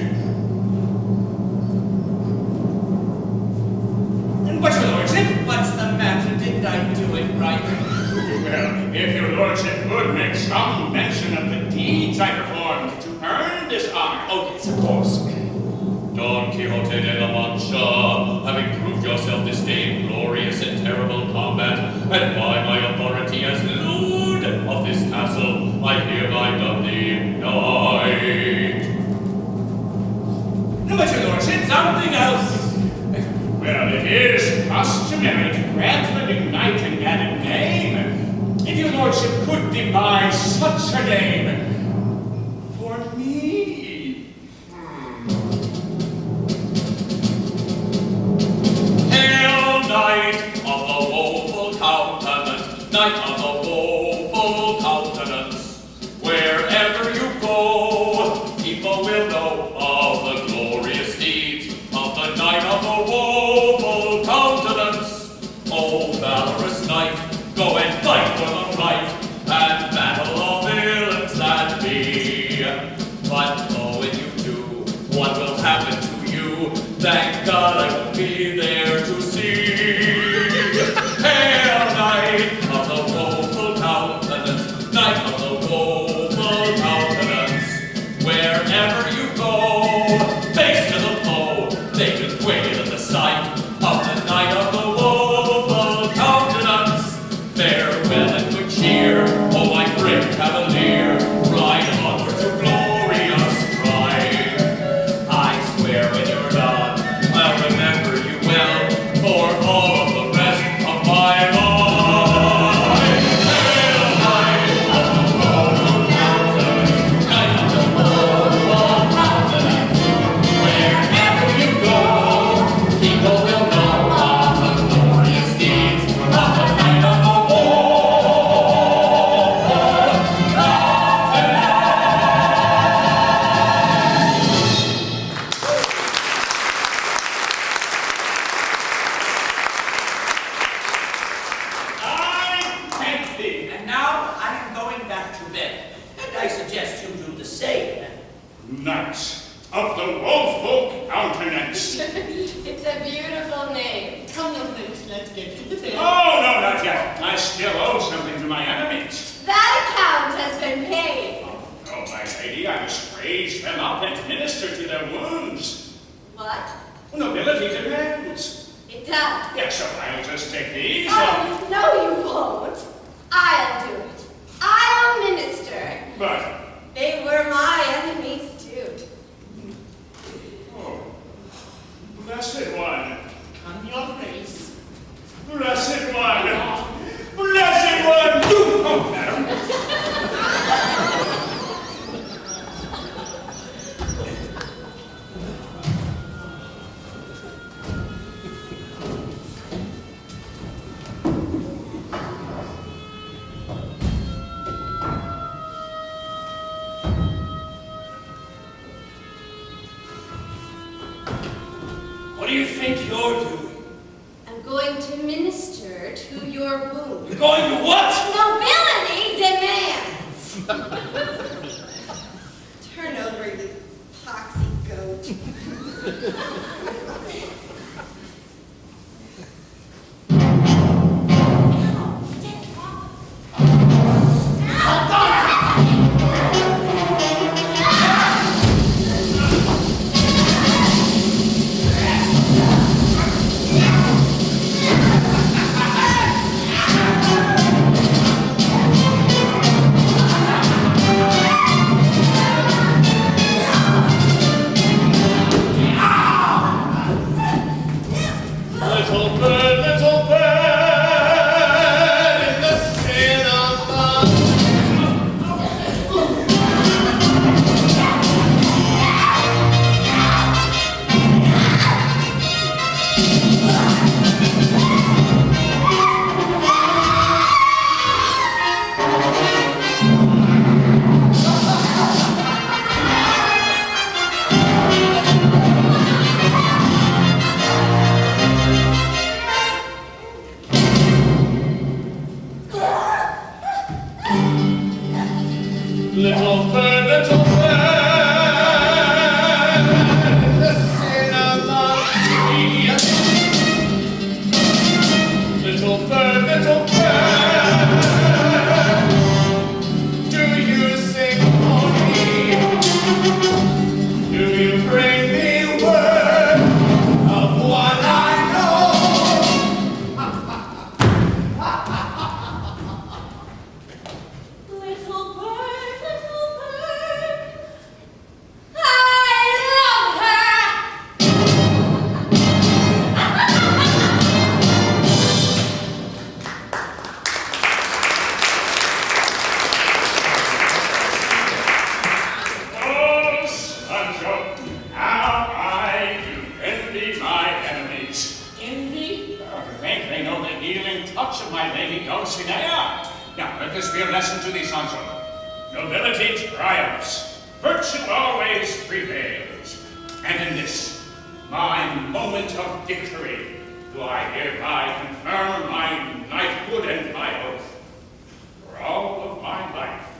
What's your lordship? What's the matter? Didn't I do it right? Well, if your lordship would make some mention of the deeds I performed something else. Well, it is customary to grant the new knight an added name. If your lordship could devise such a name for me. Hail, knight of the woeful countenance, knight of the woeful countenance. Wherever you go, people will know of the glorious deeds of the knight of the woeful countenance. O valorous knight, go and fight for the right, and battle all villains that be. But oh, when you do, what will happen to you? Thank God I will be there to see. Hail, knight of the woeful countenance, knight of the woeful countenance. Wherever you go, face to the foe, they can quail at the sight of the knight of the woeful countenance. Farewell and good cheer, oh my brave cavalier, ride onward to glorious pride. I swear when you're done, I'll remember you well for all of the rest of my life. Hail, knight of the woeful countenance, knight of the woeful countenance. Wherever you go, people will know of the glorious deeds of the knight of the woeful countenance. I thank thee. And now I am going back to bed, and I suggest you do the same. Knight of the woeful countenance. It's a beautiful name. Come now, please, let's get to the bed. Oh, no, not yet. I still owe something to my enemies. That account has been paid. Oh, my lady, I must raise them up and minister to their wounds. What? Nobility demands. It does. Yes, so I'll just take these and... Oh, no, you won't. I'll do it. I'll minister. But, They were my enemies, too. oh, blessed one, Come, your grace. blessed one, blessed one. Oh, madam. What do you think you're doing? I'm going to minister to your wound. You're going to what? Nobility demands. Turn over, you poxy goat. Little bird in the cinnamon. Little bird in the cinnamon tree. Little bird, do you sing for me? Do you bring me word of what I know? Little bird, Let this be a lesson to thee, Sancho. Nobility triumphs. Virtue always prevails. And in this, my moment of victory, do I hereby confirm my knighthood and my oath. For all of my life,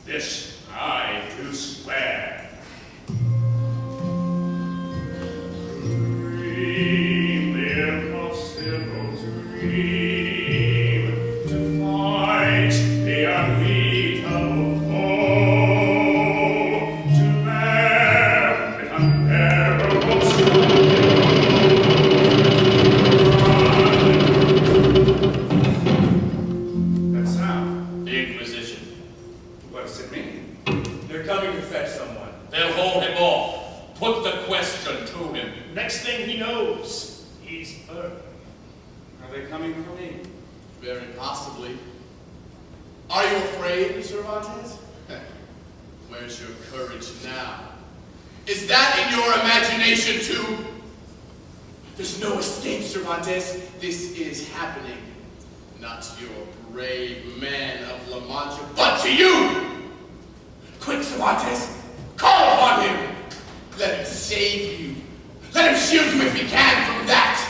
this I do swear. Dream the impossible dream, to fight the unbeatable foe, to bear the unbearable that sound. The Inquisition. What does it mean? They're coming to fetch someone. They'll hold him off. Put the question to him. Next thing he knows, he's burned. Are they coming for me? Very possibly. Are you afraid, Cervantes? Where's your courage now? Is that in your imagination too? There's no escape, Cervantes. This is happening. Not to your brave man of La Mancha, but to you! Quick, Cervantes! Call upon him! Let him save you. Let him shield you if he can from that!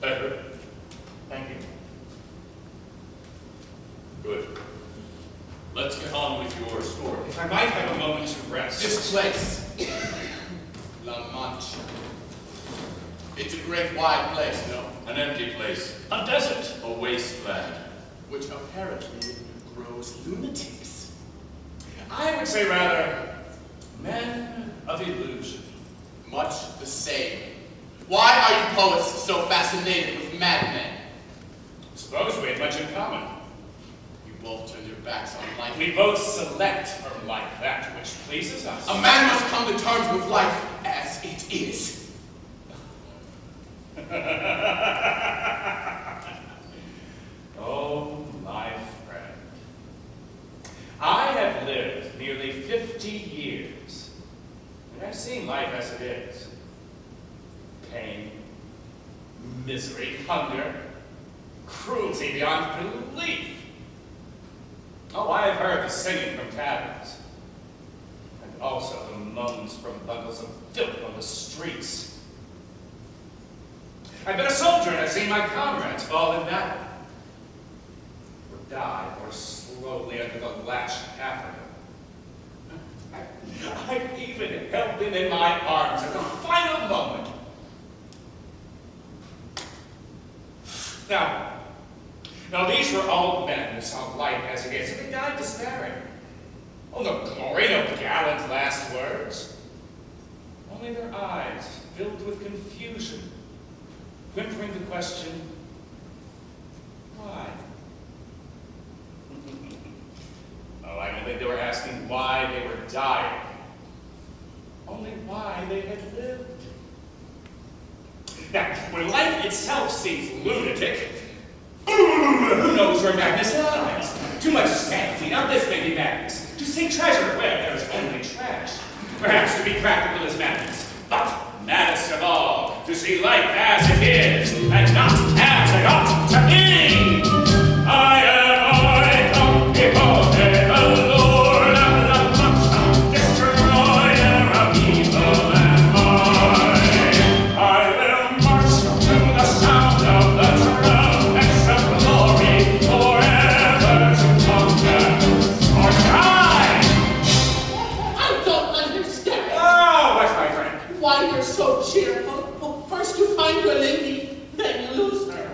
Edward, Thank you. good. Let's get on with your story. If I might have a moment to rest. This place, La Mancha. It's a great wide place, no? An empty place, A desert. a wasteland. Which apparently grows lunatics. I would say rather, men of illusion. Much the same. Why are you poets so fascinated with madmen? Suppose we had much in common. You both turn your backs on life. We both select from life that which pleases us. A man must come to terms with life as it is. Oh, my friend. I have lived nearly 50 years, and I've seen life as it is. Pain, misery, hunger, cruelty beyond belief. Oh, I have heard the singing from taverns, and also the moans from bundles of filth on the streets. I've been a soldier and I've seen my comrades fall in battle, or die more slowly under the lash of Africa. I've even held them in my arms at the final moment. Now these were all men who saw life as it is, and they died despairing. Oh, no glory, no gallant last words. Only their eyes filled with confusion, whimpering the question, why? Oh, I don't think they were asking why they were dying. why they had lived. Now, when life itself seems lunatic, who knows where madness lies? Too much scarcity, now this may be madness. To seek treasure where there is only trash. Perhaps to be practical is madness, but maddest of all, to see life as it is, and not as it ought to be. I am Don Quixote, the Lord of La Mancha, destroyer of evil and mine. I will march to the sound of the trumpets of glory, forever to conquer or die. I don't understand. Oh, what's my friend? Why you're so cheerful? Oh, first you find your lady, then you lose her.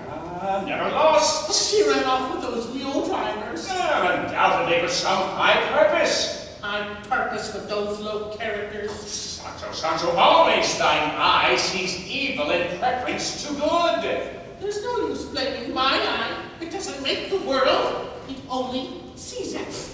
Never lost. She ran off with those mule drivers. Undoubtedly for some high purpose. On purpose with those low characters. Sancho, always thine eye sees evil in preference to good. There's no use blaming my eye. It doesn't make the world. It only sees it.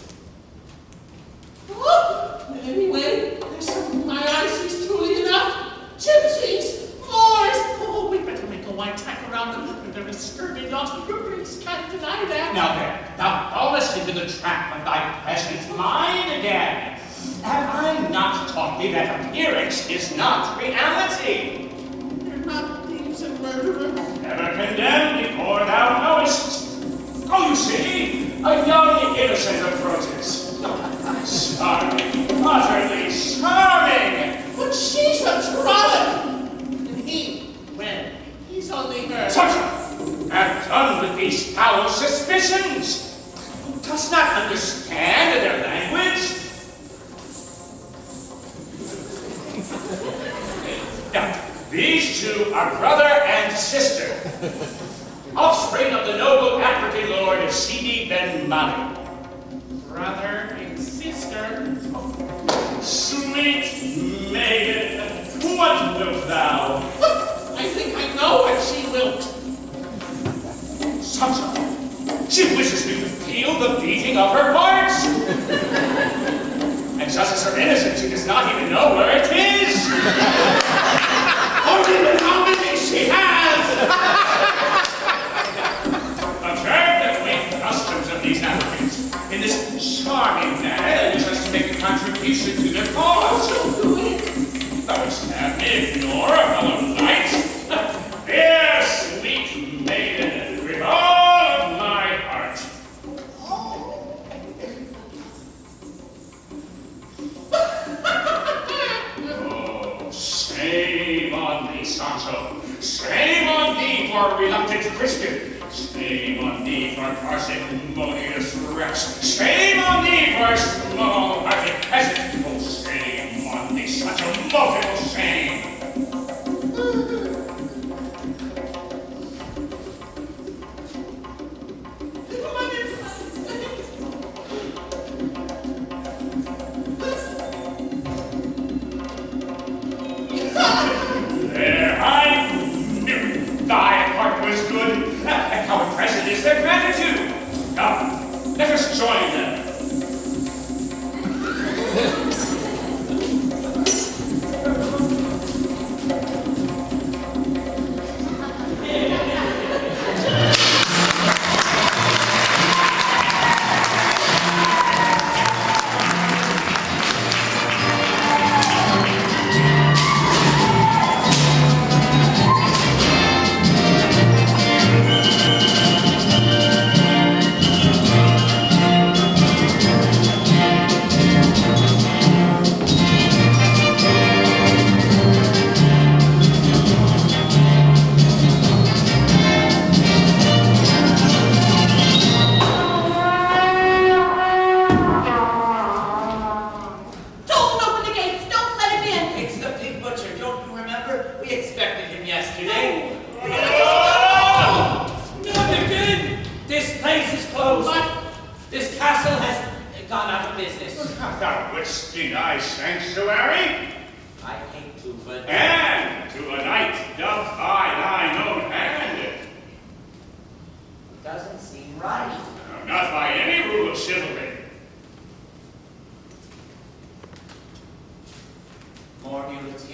Oh, anyway, there's some my eye sees truly enough. Gypsies, Moors. Oh, we better make a white tack around them. They're a scurvy lot. Your grace can't deny that. Now there, thou fallest into the trap of thy present mind again. Have I not taught thee that appearance is not reality? They're not thieves and murderers. Never condemn before thou knowest. Oh, you see, a young innocent approaches. Charming, utterly charming. But she's a trollop. And he, well, he's only her. Have done with these foul suspicions. Dost not understand their language? Now, these two are brother and sister, offspring of the noble African lord Sidi Ben Malik. Brother and sister. Sweet maiden, what wilt thou? I think I know what she will. Sancho, she wishes me to feel the beating of her heart. And just as her innocence, she does not even know where it is. Only how many she has. Observe the quaint customs of these Africans. In this charming manner, they wish us to make a contribution to their cause. Thou wouldst have me ignore a fellow knight? Dear sweet maiden, with all of my heart. Oh, shame on thee, Sancho. Shame on thee for reluctant Christian. Shame on thee for parsimonious wretch. Shame on thee for small-hearted peasant. Oh, shame on thee, such a multiple shame. There, I knew thy heart was good, and how impressive is their gratitude. Come, let us join them. Thou wouldst deny sanctuary? I hate to, but... And to a knight dubbed by thine own hand. It doesn't seem right. No, not by any rule of chivalry. More mules.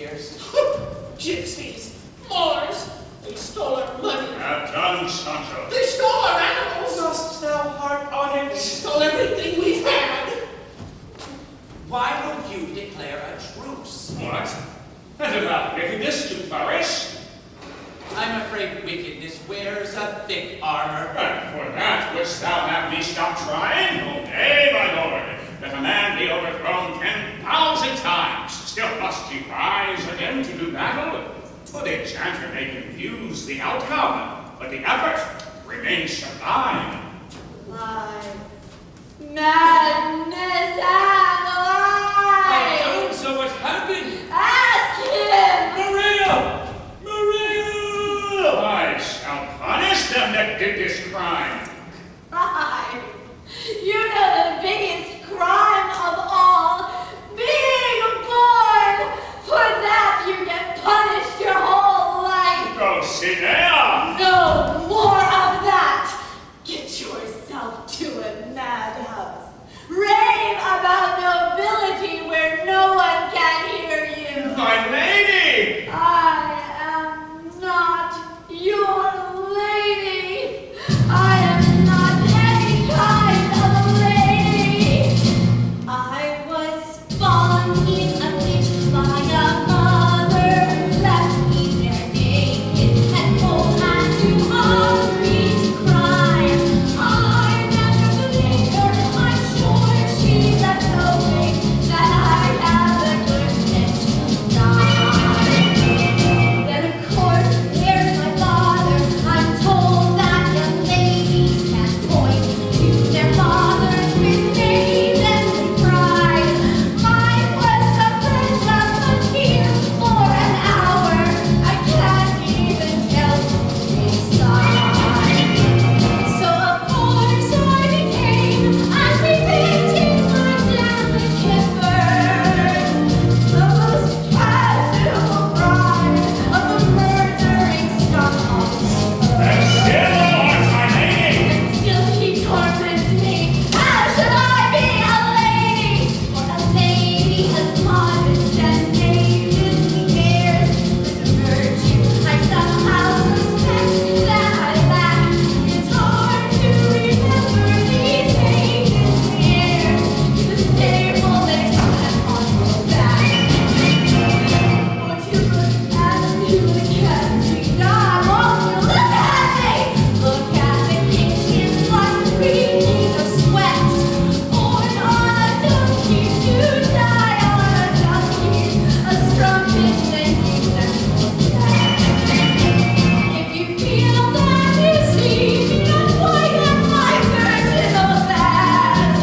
Moors. They stole our money. Have done, Sancho. They stole our animals. Dost thou harp on They it? stole everything we've had. Why don't you declare a truce? What? And about wickedness to flourish? I'm afraid wickedness wears a thick armor. And for that which thou have me stop trying, obey, my lord. Let a man be overthrown 10,000 times, still must he rise again to do battle. For the enchanter may confuse the outcome, but the effort remains sublime. Madness am I! Aldonza, what happened? Ask him! Maria! Maria! I shall punish them that did this crime. Crime? You know the biggest crime of all, being born! For that you get punished your whole life! Go sit down. No more of that! Get yourself to a madhouse. Rave about nobility where no one can hear you. My lady! I am not your lady. I am not any kind of a lady. I was spawned in a pit by a mother, left me there naked and cold and too hungry to cry. I never believed her. I'm sure she left hoping that I have a good chance to die. Then of course there's my father. I'm told that young ladies can point to their fathers with maidenly pride. Mine was a friend of here for an hour. I can't even tell who they sighed. So of course I became, as depicted by Damon Kipper, the most casual bride of the murdering scum of the And earth. still art my lady. And still he torments me. How should I be a lady? For a lady as modest and maidenly airs, with a virtue I somehow suspect that I lack. It's hard to remember these maidenly airs. The stable they sat on your back. Won't you look at me with catching eye? Won't you look at me? Look at the kitchen slut reeking of sweat. Born on a donkey to die on a donkey. A strumpet and kings and If you feel that you see me not quite at my virginal best,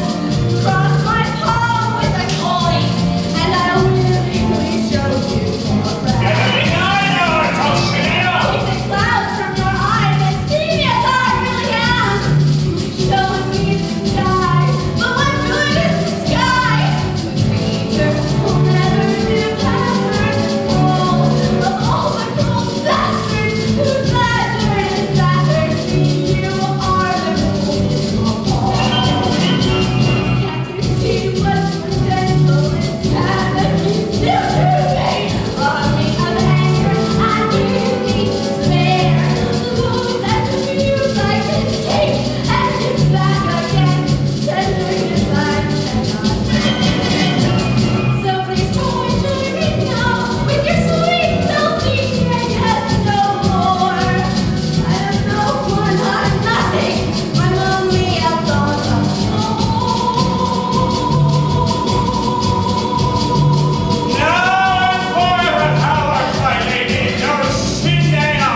cross my palm with a coin, and I'll willingly show you your Get breath. a denier, Dulcinea. Take the clouds from your eyes and see me as I really am. You've shown me the sky, but what good is the sky to a creature who'll never do comfort the cold of all the cold bastards who badgered and battered me? You are the coolest of all. Can't you see what potential insanity do to me? Rob me of anger and give me despair. Look at the views I can take and give back again. Tenderness I cannot bear. So please torture me now with your sweet, filthy yes, no more. I am no one, I'm nothing. I'm only Aldonza. Now and forever thou art my lady, Dulcinea.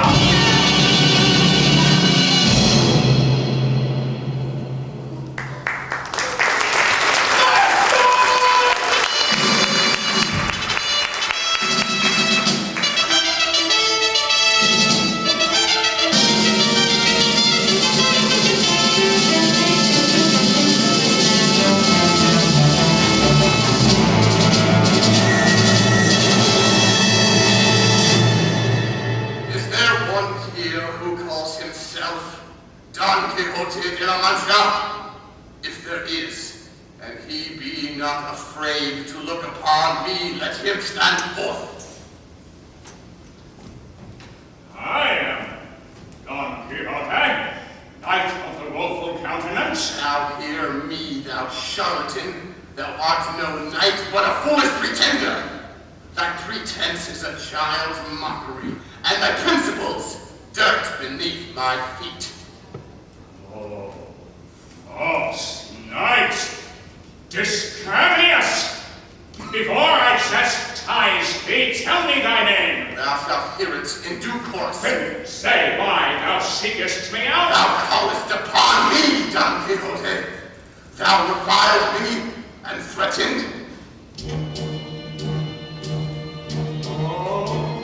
Is there one here who calls himself Don Quixote de la Mancha? If there is, and he be not afraid to look upon me, let him stand forth. charlatan, thou art no knight, but a foolish pretender. Thy pretense is a child's mockery, and thy principles dirt beneath my feet. Oh, false knight, discourteous! Before I chastise thee, tell me thy name. Thou shalt hear it in due course. Then say why thou seekest me out. Thou callest upon me, Don Quixote. Thou reviled me and threatened. Oh,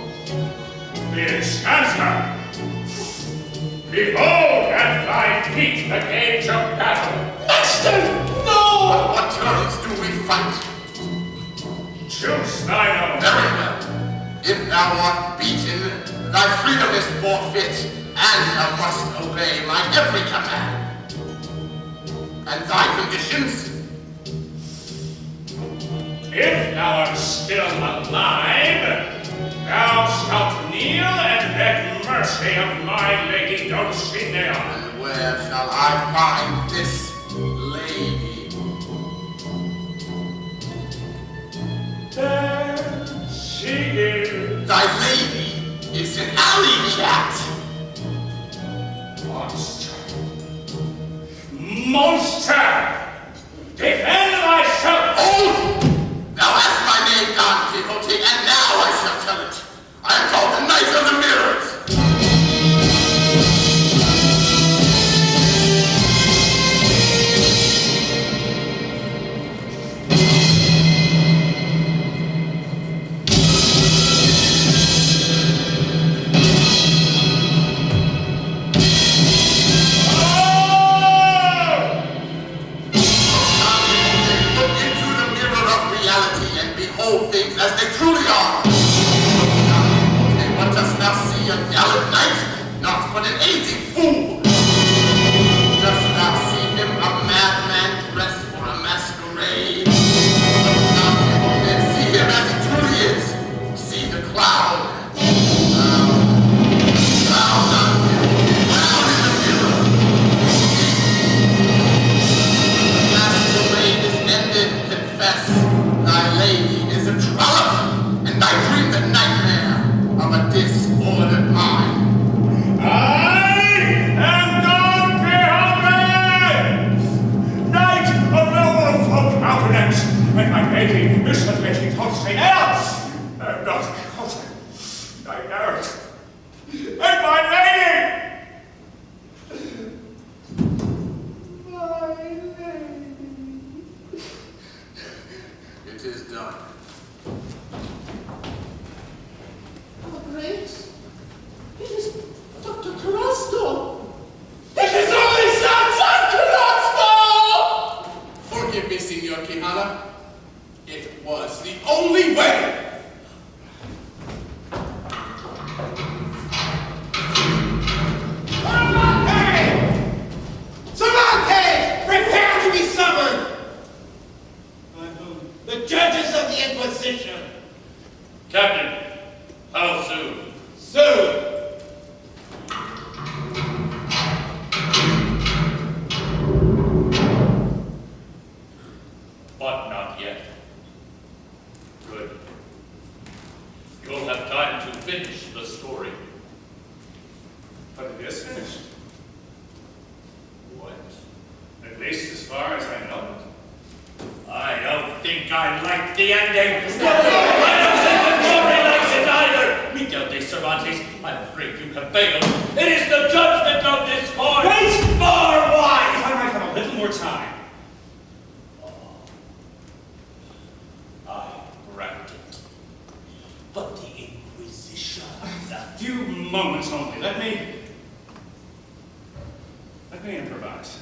the enchanter! Behold at thy feet the gauge of battle. Master, no! On what terms do we fight? Choose thine own. Very well. If thou art beaten, thy freedom is forfeit, and thou must obey my every command. And thy conditions? If thou art still alive, thou shalt kneel and beg mercy of my lady Dulcinea. And where shall I find this lady? There she is. Thy lady is an alley cat. Monster! Monster! Defend thyself! Hold! Thou hast my name, Don Quixote, and now I shall tell it. I am called the Knight of the Mirrors. Things as they truly are. And what dost thou see, a gallant knight? Not but an aging fool. Dost thou see him, a madman dressed for a masquerade? Then see him as he truly is. See the clown. Clown in the mirror. The masquerade is ended, confess. Thy lady is a trollop, and I dream the nightmare of a disordered mind. I am Don Quixote, knight of the woeful countenance, and my lady is the lady Dulcinea. I am Don Quixote, thy narrator, and my lady. My lady. It is done. Oh, Grace, it is Dr. Carrasco. It is only Sanson Carrasco! Forgive me, Signor Quijana. It was the only way. Cervantes! Prepare to be summoned! By whom? The judges of the Inquisition. Captain, how soon? Soon! But not yet. Good. You'll have time to finish the story. But it is finished, What? at least as far as I know it. I don't think I like the ending. I don't think the jury likes it either. Miguel de Cervantes, I'm afraid you have failed. It is the judgment of this court. Wait! Far wide. If I might have a little more time. I grant it. But the Inquisition. A few moments only. Let me improvise.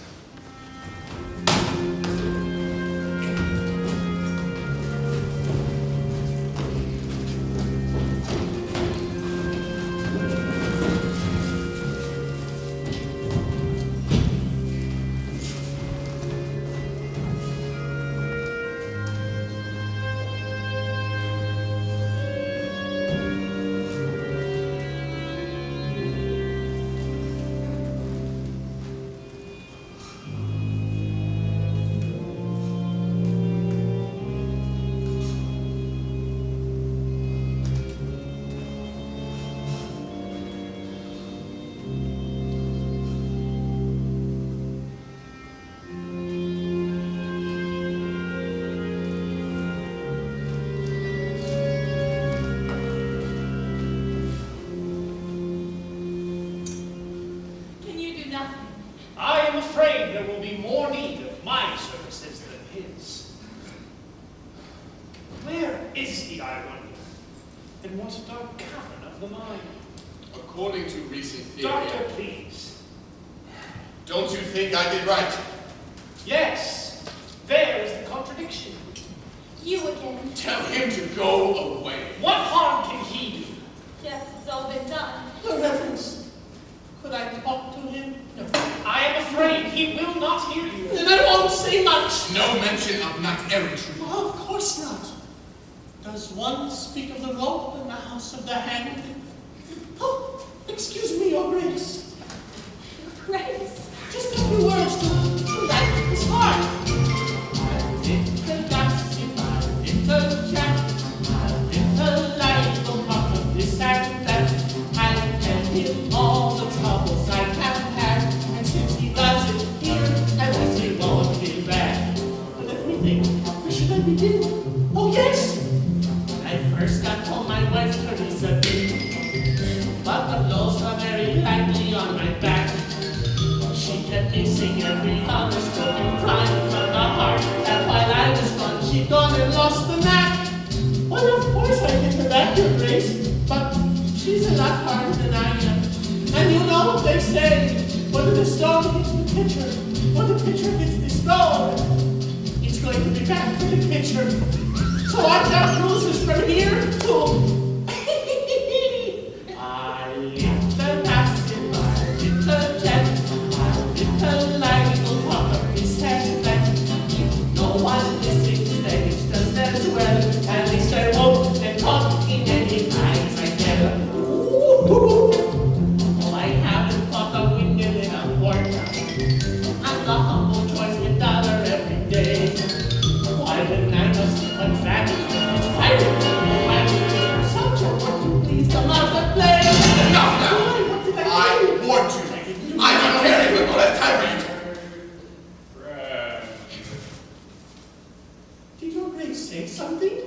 there will be more need of my services than his. Where is he, I wonder? In what dark cavern of the mind? According to recent theory, Doctor, please. don't you think I did right? Yes, there is the contradiction. You again. Tell him to go away. What harm can he do? Yes, it's all been done. Your Reverence, could I talk to him? No. I am afraid he will not hear you. Then I won't say much. No mention of knight-errantry. Well, of course not. Does one speak of the rope in the house of the hanged? Oh, excuse me, Your Grace. Your Grace. Just a few words to lighten his heart. A little gossip, a little chat, a little light will talk of this and that. I tell him all the troubles I have had, and since he doesn't hear, at least he won't be back. But everything, where should I begin? Oh yes! When I first got home, my wife Teresa did, but the blows were very lightly on my back. She kept me singing every honest book and crying from the heart that while I was gone, she'd gone and lost the knack. Well, of course I get her back, Your Grace, but she's a lot harder than I am. And you know what they say, whether the stone hits the pitcher, or the pitcher hits the stone, it's going to be back for the pitcher. So I've got bruises from here to... I lift the basket, I lift the jet, little light will talk of his head that if no one listens, then it's just as well. At least I won't let talk in any eyes I tell. Oh, I haven't fought a windmill in a fortnight. I'm the humble choice $1 every day. Why wouldn't I just unfatten it's fighting? Why would it such a work to please come out and play? Enough now. What did I do? warned you. I don't care if we're going to time for you. Friend. Did Your Grace say something?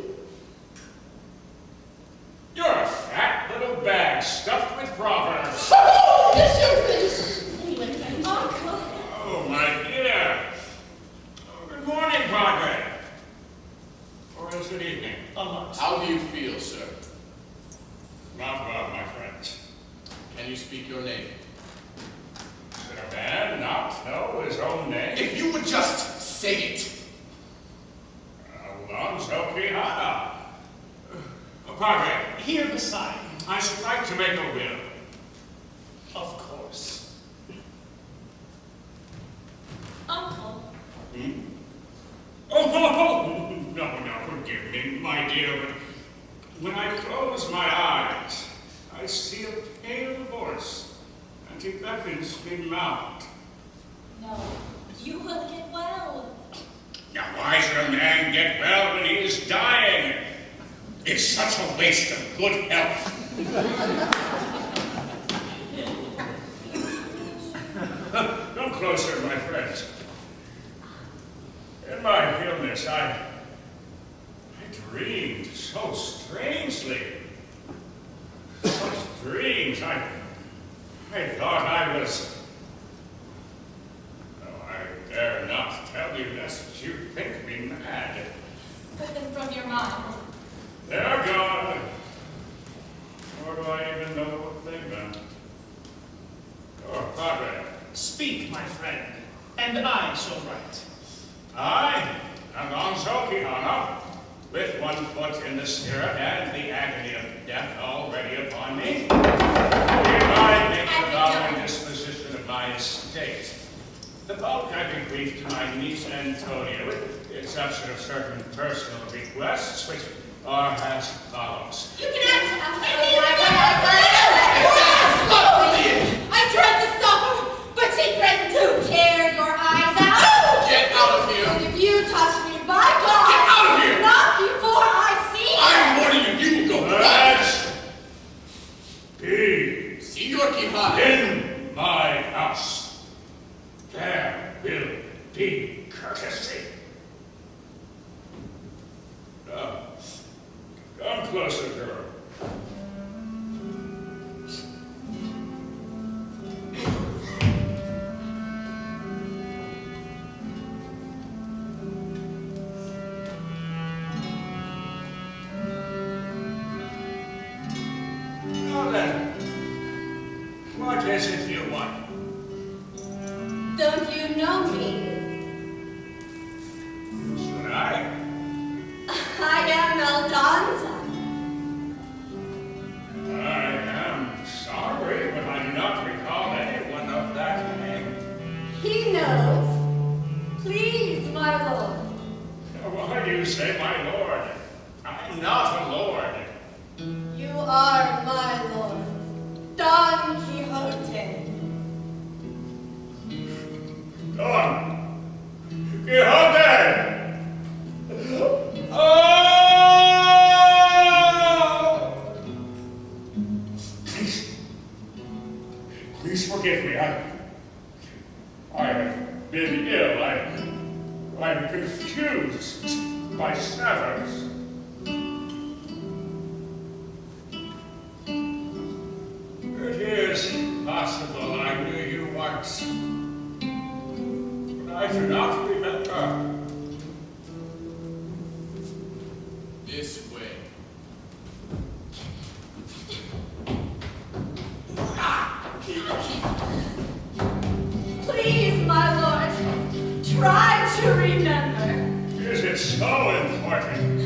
You're a fat little bag stuffed with proverbs. Oh, yes, Your Grace. Anyway, thank you. Uncle. Oh, my dear. Oh, good morning, Padre. Or is it evening? How do you feel, sir? Not well, my friends. Can you speak your name? Should a man not know his own name? If you would just say it. Aldonza Quijana. Padre, Here beside. I should like to make a will. Of course. Uncle. Oh, no, forgive me, my dear, but when I close my eyes, I see a pale horse, and he beckons me mount. No, you will get well. Now, why should a man get well when he is dying? It's such a waste of good health. Come closer, my friends. In my illness, I dreamed so strangely. Such dreams, I thought I was... No, I dare not tell you lest you think me mad. Put them from your mind. They're gone. Nor do I even know what they meant. Oh, Padre. Speak, my friend, and I shall write. I am Aldonza Quijana, with one foot in the stirrup and the agony of death already upon me. Hereby make the following disposition of my estate. The bulk I bequeath to my niece Antonia, with the exception of certain personal requests, which are as follows. You can answer I tried to stop her, but she threatened to tear your eyes out. Get out of here. And if you touch me, by God, Get out of here. not before I see I'm her. warning you, you will go Let's be Senor Quijana. in my house. There will be courtesy. Come closer, girl. is it you want? Don't you know me? Should I? I am Aldonza. I am sorry, but I do not recall anyone of that name. He knows. Please, my lord. Why do you say my lord? I'm not a lord. You are my lord. Don Quixote. Don Quixote! Oh! Please forgive me. I have been ill. I'm confused by shadows. It is possible I knew you once, but I do not remember. This way. Please, my lord, try to remember. Is it so important?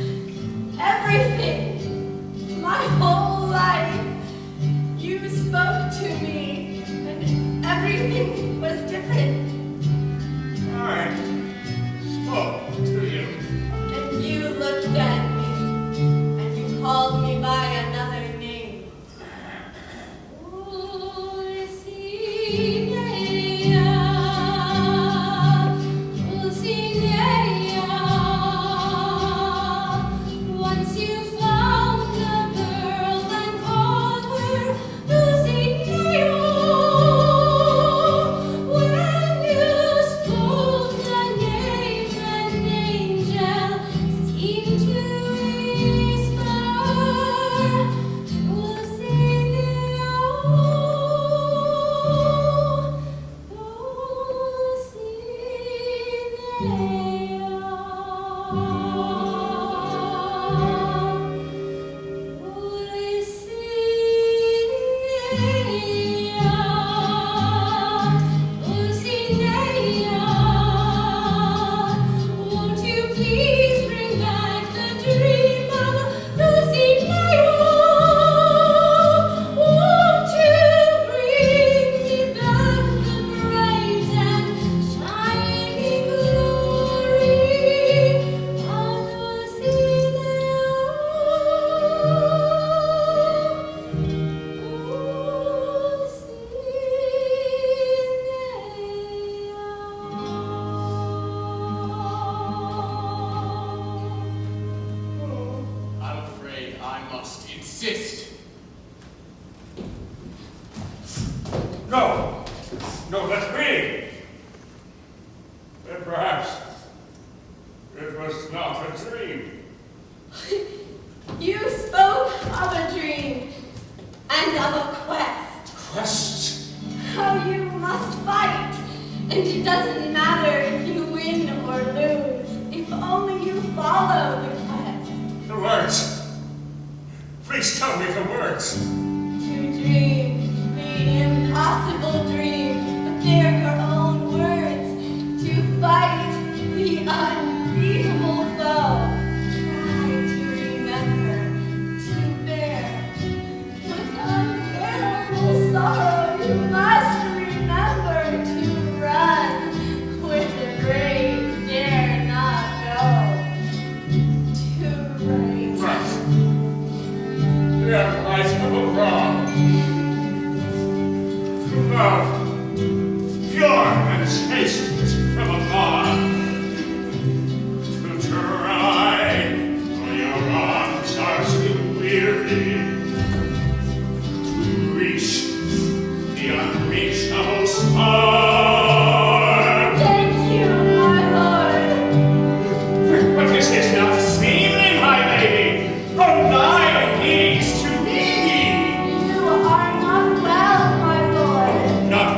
Everything. My whole life. You spoke to me, and everything was different. I spoke to you. And you looked at me, and you called me by another name. Once you found the girl and called her Dulcinea. When you spoke the name, an angel seemed to whisper, won't you please bring back the dream of Dulcinea? Won't you bring me back the bright and shining glory of I'm afraid I must insist. No! No, let me! Then perhaps it was not a dream. You spoke of a dream and of a quest. Quest? How you must fight, and it doesn't matter if you win or lose, if only you follow the quest. The words. Please tell me the words. To dream the impossible dream, but they're your own words. To fight the unbeatable foe. Try to remember, to bear. With unbearable sorrow, you must remember to run where the brave dare not go. To right. Right. Yeah, I spoke wrong. To love, pure and chaste from afar. To try, for your arms are too weary. To reach the unreachable star. Thank you, my lord. But this is not seemly, my lady. From thy knees to me. You are not well, my lord. Not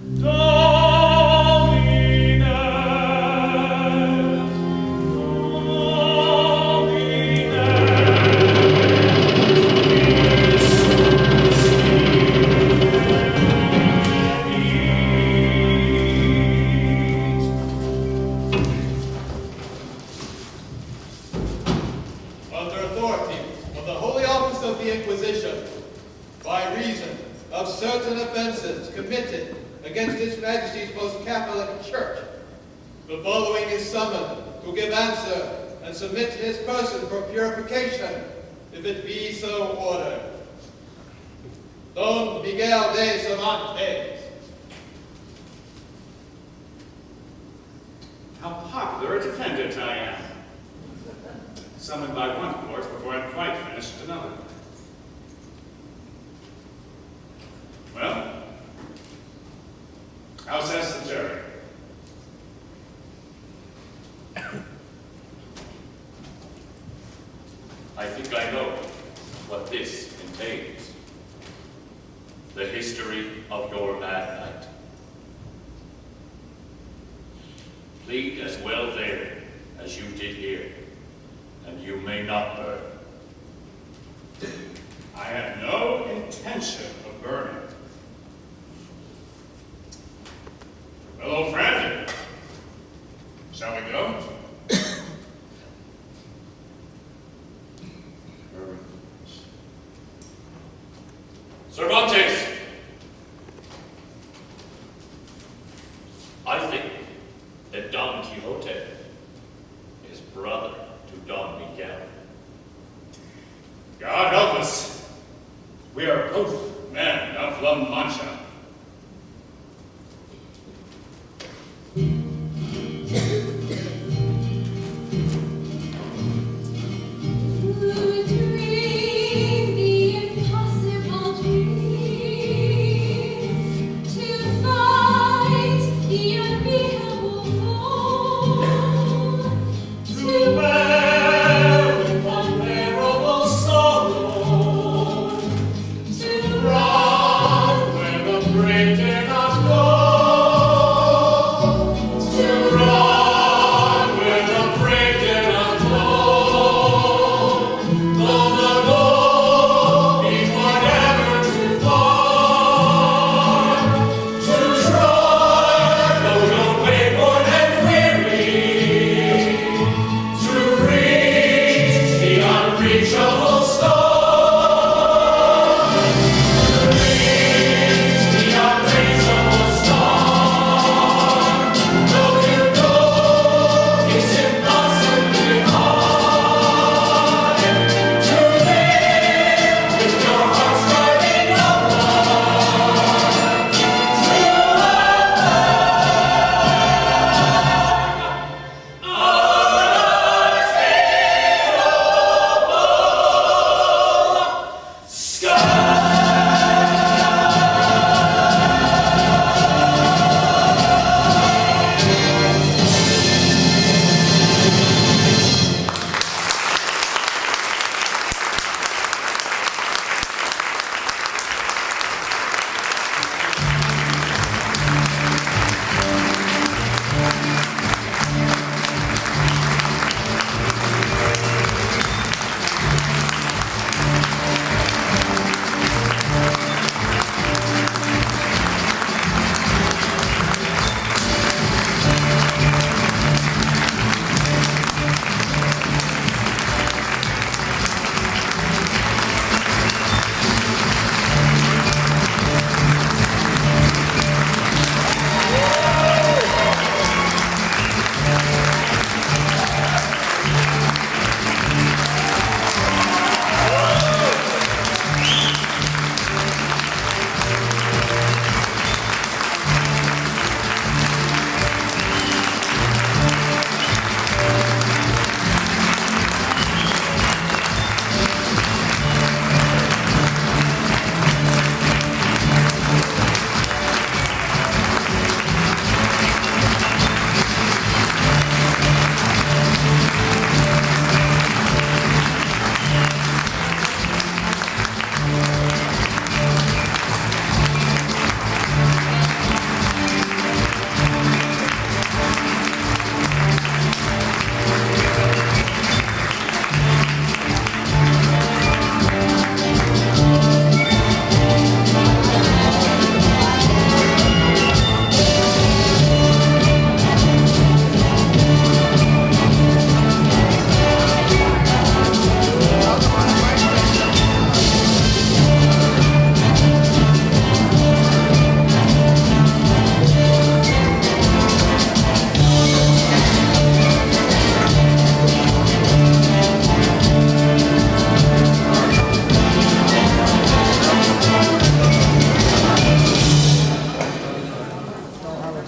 Under authority of the Holy Office of the Inquisition, by reason of certain offenses committed against His Majesty's most Catholic Church, the following is summoned to give answer and submit his person for purification, if it be so ordered. Don Miguel de Cervantes. How popular a defendant I am. Summoned by one court before I'd quite finished another. Well, how says the jury? I think I know what this entails. The history of your bad night. Plead as well there as you did here, and you may not burn. I had no intention of burning. Well, old friend, shall we go? Cervantes! I think that Don Quixote is brother to Don Miguel. God help us. We are both men of La Mancha. Who dream the impossible dream, to fight the unbeatable foe, to bear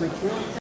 Whitfield.